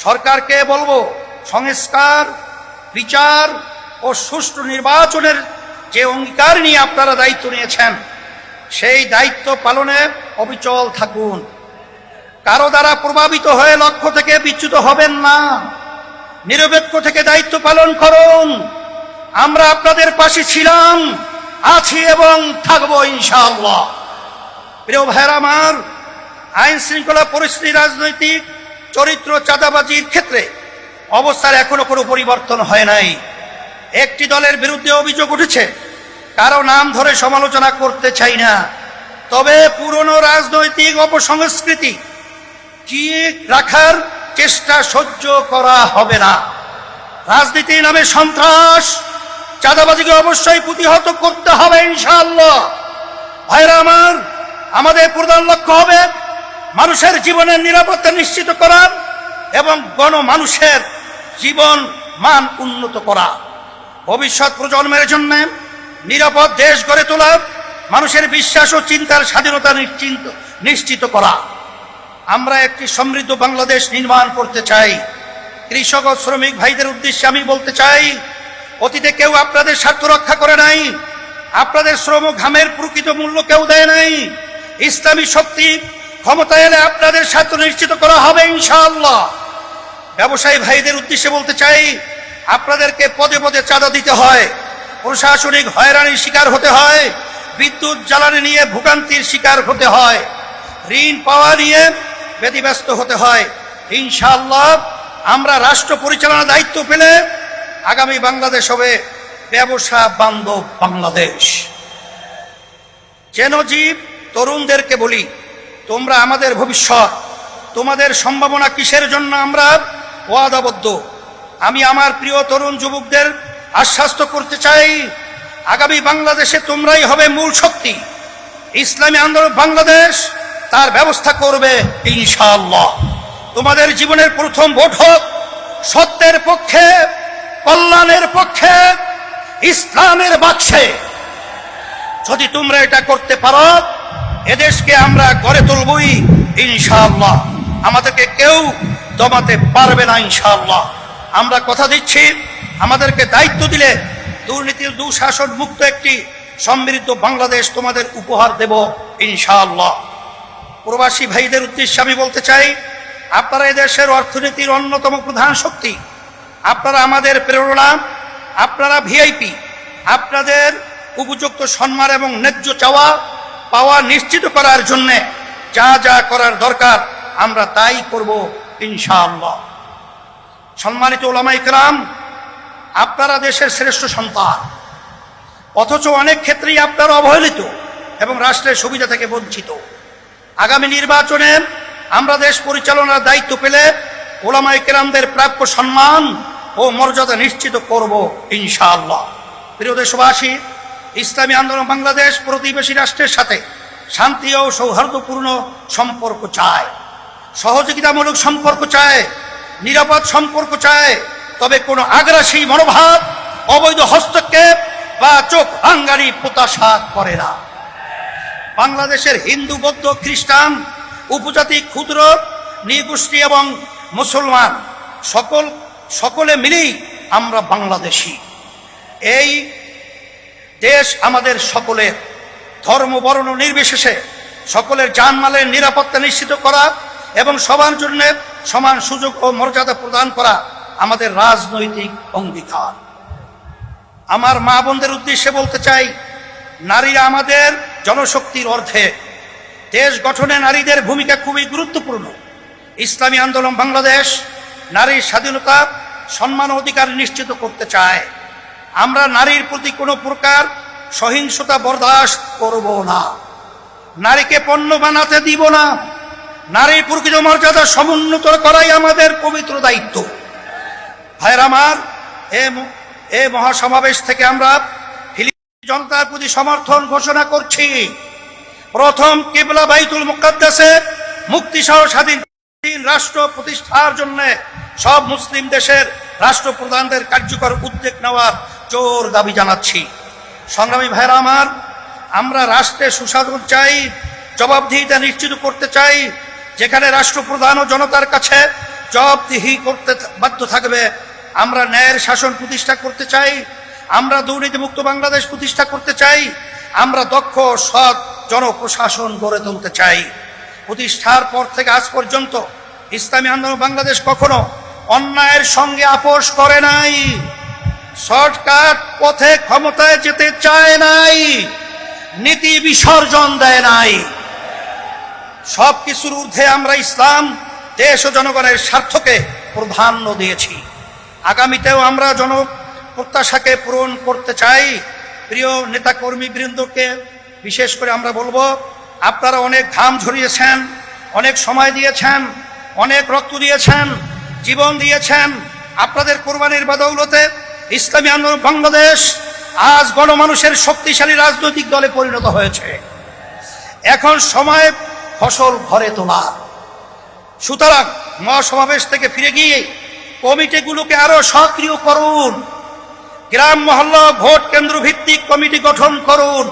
Speaker 9: সরকারকে বলবো, সংস্কার, বিচার ও সুষ্ঠু নির্বাচনের যে অঙ্গীকার নিয়ে আপনারা দায়িত্ব নিয়েছেন, সেই দায়িত্ব পালনে অবিচল থাকুন। কারো দ্বারা প্রভাবিত হয়ে লক্ষ্য থেকে বিচ্যুত হবেন না। নিরপেক্ষ থেকে দায়িত্ব পালন করুন। আমরা আপনাদের পাশে ছিলাম, আছি এবং থাকবো ইনশাআল্লাহ। প্রিয় ভাইরা আমার, আইন শৃঙ্খলা পরিস্থিতি, রাজনৈতিক চরিত্র, চাঁদাবাজির ক্ষেত্রে অবস্থার এখনো কোনো পরিবর্তন হয় নাই। একটি দলের বিরুদ্ধে অভিযোগ উঠেছে, কারো নাম ধরে সমালোচনা করতে চাই না, তবে পুরনো রাজনৈতিক অপসংস্কৃতি ঠিক রাখার চেষ্টা সহ্য করা হবে না। রাজনীতির নামে সন্ত্রাস, চাঁদাবাজিকে অবশ্যই প্রতিহত করতে হবে ইনশাআল্লাহ। ভাইরা আমার, আমাদের প্রধান লক্ষ্য হবে মানুষের জীবনের নিরাপত্তা নিশ্চিত করা এবং গণমানুষের জীবন মান উন্নত করা, ভবিষ্যৎ প্রজন্মের জন্য নিরাপদ দেশ গড়ে তোলা, মানুষের বিশ্বাস ও চিন্তার স্বাধীনতা নিশ্চিত করা। আমরা একটি সমৃদ্ধ বাংলাদেশ নির্মাণ করতে চাই। কৃষক ও শ্রমিক ভাইদের উদ্দেশ্যে আমি বলতে চাই, অতীতে কেউ আপনাদের স্বার্থ রক্ষা করে নাই, আপনাদের শ্রম ঘামের প্রকৃত মূল্য কেউ দেয় নাই। ইসলামী শক্তি ক্ষমতায় এলে আপনাদের স্বার্থ নিশ্চিত করা হবে ইনশাআল্লাহ। ব্যবসায়ী ভাইদের উদ্দেশ্যে বলতে চাই, আপনাদেরকে পদে পদে চাঁদা দিতে হয়, প্রশাসনিক হয়রানির শিকার হতে হয়, বিদ্যুৎ জ্বালানি নিয়ে ভোগান্তির শিকার হতে হয়, ঋণ পাওয়া নিয়ে ব্যতিব্যস্ত হতে হয়। ইনশাআল্লাহ আমরা রাষ্ট্র পরিচালনার দায়িত্ব পেলে আগামী বাংলাদেশ হবে ব্যবসা বান্ধব বাংলাদেশ। জেনজিব তরুণদেরকে বলি, তোমরা আমাদের ভবিষ্যৎ, তোমাদের সম্ভাবনা কিসের জন্য আমরা ওয়াদাবদ্ধ। আমি আমার প্রিয় তরুণ যুবকদের আশ্বস্ত করতে চাই, আগামী বাংলাদেশে তোমরাই হবে মূল শক্তি। ইসলামী আন্দোলন বাংলাদেশ তার ব্যবস্থা করবে ইনশাআল্লাহ। তোমাদের জীবনের প্রথম ভোট হোক সত্যের পক্ষে, কল্যাণের পক্ষে, ইসলামের বাক্সে। যদি তোমরা এটা করতে পারো, এদেশকে আমরা গড়ে তুলবই ইনশাআল্লাহ। আমাদেরকে কেউ দমাতে পারবে না ইনশাআল্লাহ। আমরা কথা দিচ্ছি, আমাদেরকে দায়িত্ব দিলে দুর্নীতির দুঃশাসন মুক্ত একটি সমৃদ্ধ বাংলাদেশ তোমাদের উপহার দেব ইনশাআল্লাহ। প্রবাসী ভাইদের উদ্দেশ্যে আমি বলতে চাই, আপনারা এদেশের অর্থনীতির অন্যতম প্রধান শক্তি। আপনারা আমাদের প্রেরণা, আপনারা ভিআইপি। আপনাদের উপযুক্ত সম্মান এবং ন্যায্য চাওয়া পাওয়া নিশ্চিত করার জন্য যা যা করার দরকার আমরা তাই করব ইনশাআল্লাহ। সম্মানিত ওলামায়ে কেরাম, আপনারা দেশের শ্রেষ্ঠ সন্তান, অথচ অনেক ক্ষেত্রেই আপনারা অবহেলিত এবং রাষ্ট্রের সুবিধা থেকে বঞ্চিত। আগামী নির্বাচনে আমরা দেশ পরিচালনার দায়িত্ব পেলে ওলামায়ে কেরামদের প্রাপ্য সম্মান ও মর্যাদা নিশ্চিত করব ইনশাআল্লাহ। প্রিয় দেশবাসী, ইসলামী আন্দোলন বাংলাদেশ প্রতিবেশী রাষ্ট্রের সাথে শান্তি ও সৌহার্দ্যপূর্ণ সম্পর্ক চায়, সহযোগিতামূলক সম্পর্ক চায়, নিরাপদ সম্পর্ক চায়। তবে কোনো আগ্রাসী মনোভাব, অবৈধ হস্তক্ষেপ বা চোখ রাঙানি প্রত্যাশা করে না। বাংলাদেশের হিন্দু, বৌদ্ধ, খ্রিস্টান, উপজাতি, ক্ষুদ্র নৃগোষ্ঠী এবং মুসলমান সকলে মিলেই আমরা বাংলাদেশী। এই দেশ আমাদের সকলের, ধর্ম বর্ণ নির্বিশেষে সকলের জানমালের নিরাপত্তা নিশ্চিত করা এবং সবার জন্য সমান সুযোগ ও মর্যাদা প্রদান করা আমাদের রাজনৈতিক অঙ্গীকার। আমার মা বোনদের উদ্দেশ্যে বলতে চাই, নারীরা আমাদের জনশক্তির অর্ধেক। দেশ গঠনে নারীদের ভূমিকা খুবই গুরুত্বপূর্ণ। ইসলামী আন্দোলন বাংলাদেশ নারীর স্বাধীনতা, সম্মান ও অধিকার নিশ্চিত করতে চায়। আমরা নারীর প্রতি কোনো প্রকার সহিংসতা বরদাস্ত করব না, নারীকে পণ্য বানাতে দিব না। নারীর প্রকৃত মর্যাদা সমুন্নত করাই আমাদের পবিত্র দায়িত্ব। ভাইয়ের আমার, এ মহাসমাবেশ থেকে আমরা ফিলিস্তিনি জনতার প্রতি সমর্থন ঘোষণা করছি। প্রথম কিবলা বাইতুল মুকাদ্দাসে মুক্তিসহ স্বাধীন রাষ্ট্র প্রতিষ্ঠার জন্য সব মুসলিম দেশের রাষ্ট্রপ্রধানদের কার্যকর উদ্যোগ নেওয়ার জোর দাবি জানাচ্ছি। সংগ্রামী ভাইরা আমার, আমরা রাষ্ট্রে সুশাসন চাই, জবাবদিহিতা নিশ্চিত করতে চাই। যেখানে রাষ্ট্রপ্রধান ও জনতার কাছে জবাবদিহি করতে বাধ্য থাকবে। আমরা ন্যায়ের শাসন প্রতিষ্ঠা করতে চাই। আমরা দুর্নীতিমুক্ত বাংলাদেশ প্রতিষ্ঠা করতে চাই। আমরা দক্ষ, সৎ জনপ্রশাসন গড়ে তুলতে চাই। প্রতিষ্ঠার পর থেকে আজ পর্যন্ত ইসলামী আন্দোলন বাংলাদেশ কখনো অন্যায়ের সঙ্গে আপোষ করে নাই, শর্টকাট পথে ক্ষমতায় যেতে চায় নাই, নীতি বিসর্জন দেয় নাই। সবকিছুর ঊর্ধ্বে আমরা ইসলাম, দেশ ও জনগণের স্বার্থকে প্রাধান্য দিয়েছি। আগামীতেও আমরা জনপ্রত্যাশাকে পূরণ করতে চাই। প্রিয় নেতাকর্মী বৃন্দকে বিশেষ করে আমরা বলবো, আপনারা অনেক ঘাম ঝরিয়েছেন, অনেক সময় দিয়েছেন, অনেক রক্ত দিয়েছেন, জীবন দিয়েছেন। আপনাদের কোরবানির বদৌলতে ইসলামী আন্দোলন বাংলাদেশ আজ গণমানুষের শক্তিশালী রাজনৈতিক দলে পরিণত হয়েছে। এখন সময় ফসল ঘরে তোলা। সুতরাং মহাসমাবেশ থেকে ফিরে গিয়ে কমিটিগুলোকে আরো সক্রিয় করুন। গ্রাম, মহল্লা, ভোট কেন্দ্র ভিত্তিক কমিটি গঠন করুন।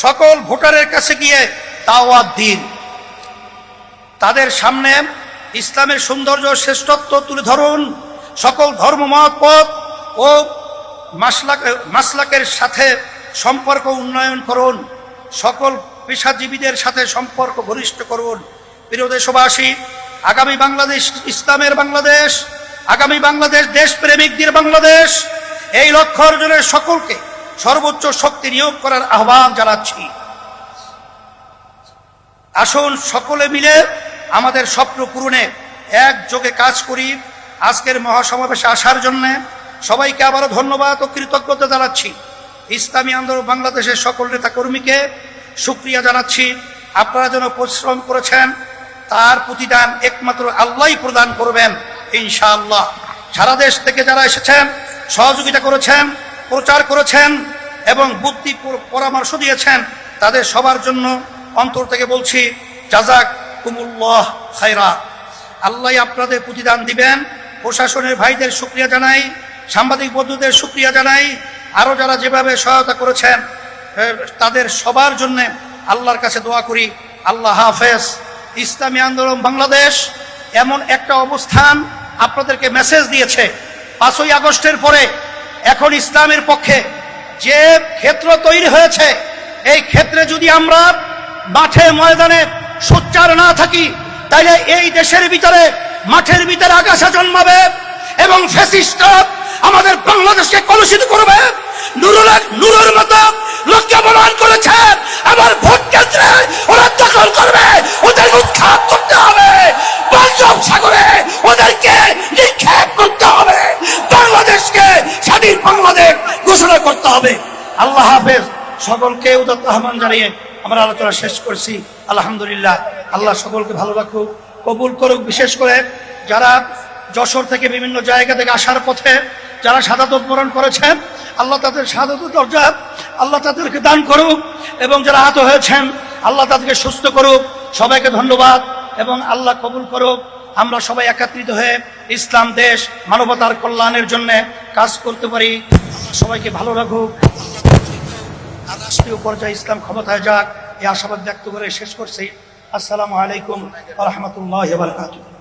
Speaker 9: সকল ভোটারের কাছে গিয়ে দাওয়াত দিন। তাদের সামনে ইসলামের সৌন্দর্য, শ্রেষ্ঠত্ব তুলে ধরুন। সকল ধর্মমত, পথ ও মাসলাকের সাথে সম্পর্ক উন্নয়ন করুন। সকল পেশাজীবীদের সাথে সম্পর্ক ঘনিষ্ঠ করুন। প্রিয় দেশবাসী, আগামী বাংলাদেশ ইসলামের বাংলাদেশ, আগামী বাংলাদেশ দেশপ্রেমিকদের বাংলাদেশ। এই লক্ষ্য অর্জনের সকলকে সর্বোচ্চ শক্তি নিয়োগ করার আহ্বান জানাচ্ছি। আসুন সকলে মিলে আমাদের স্বপ্ন পূরণে একযোগে কাজ করি। আজকের মহাসমাবেশে আসার জন্য সবাইকে আবারও ধন্যবাদ ও কৃতজ্ঞতা জানাচ্ছি। ইসলামী আন্দোলন বাংলাদেশের সকল নেতা কর্মীকে শুকরিয়া জানাচ্ছি। আপনারা যেন পরিশ্রম করেছেন, তার প্রতিদান একমাত্র আল্লাহই প্রদান করবেন ইনশাআল্লাহ। সারা দেশ থেকে যারা এসেছেন, সহযোগিতা করেছেন, প্রচার করেছেন এবং বুদ্ধি পরামর্শ দিয়েছেন, তাদের সবার জন্য অন্তর থেকে বলছি জাযাকুমুল্লাহ খায়রা। আল্লাহ আপনাদের প্রতিদান দিবেন। প্রশাসনের ভাইদের শুকরিয়া জানাই, সাংবাদিক বন্ধুদের শুকরিয়া জানাই, আরো যারা যেভাবে সহায়তা করেছেন তাদের সবার জন্য আল্লাহর কাছে দোয়া করি। আল্লাহ হাফেজ। ইসলামী আন্দোলন বাংলাদেশ এমন একটা অবস্থান আপনাদেরকে মেসেজ দিয়েছে, 5ই আগস্টের পরে এখন ইসলামের পক্ষে যে ক্ষেত্র তৈরি হয়েছে, এই ক্ষেত্রে যদি আমরা মাঠে ময়দানে সোচ্চার না থাকি, তাইলে এই দেশের ভিতরে মাঠের ভিতরে আগাছা জন্মাবে এবং ফ্যাসিস্টরা আমাদের বাংলাদেশকে কলুষিত করবে। নুরুর মতো লোককে অপমান করেছে, আবার ভোট কেন্দ্রে ওরা দখল করবে, ওদের উৎখাত করতে হবে, বঙ্গোপ সাগরে ওদেরকে নিক্ষেপ করতে হবে, বাংলাদেশকে স্বাধীন বাংলাদেশ ঘোষণা করতে হবে। আল্লাহ হাফেজ। সকলকে উদাত্ত আহ্বান জানিয়ে আমরা আলোচনা শেষ করছি। আলহামদুলিল্লাহ। আল্লাহ সকলকে ভালো রাখুক, কবুল করুক। বিশেষ করে যারা যশোর থেকে বিভিন্ন জায়গা থেকে আসার পথে যারা শাহাদাত বরণ করেছেন, আল্লাহ তাদের শাহাদাতের দরজা আল্লাহ তাদেরকে দান করুক, এবং যারা আহত হয়েছেন আল্লাহ তাদেরকে সুস্থ করুক। সবাইকে ধন্যবাদ এবং আল্লাহ কবুল করুক। আমরা সবাই একত্রিত হয়ে ইসলাম দেশ মানবতার কল্যাণের জন্য কাজ করতে পারি। সবাইকে ভালো রাখুক। আর রাষ্ট্রীয় পর্যায়ে ইসলাম ক্ষমতায় যাক, এই আশাবাদ ব্যক্ত করে শেষ করছি। আসসালামু আলাইকুম ওয়া রাহমাতুল্লাহি ওয়া বারাকাতুহু।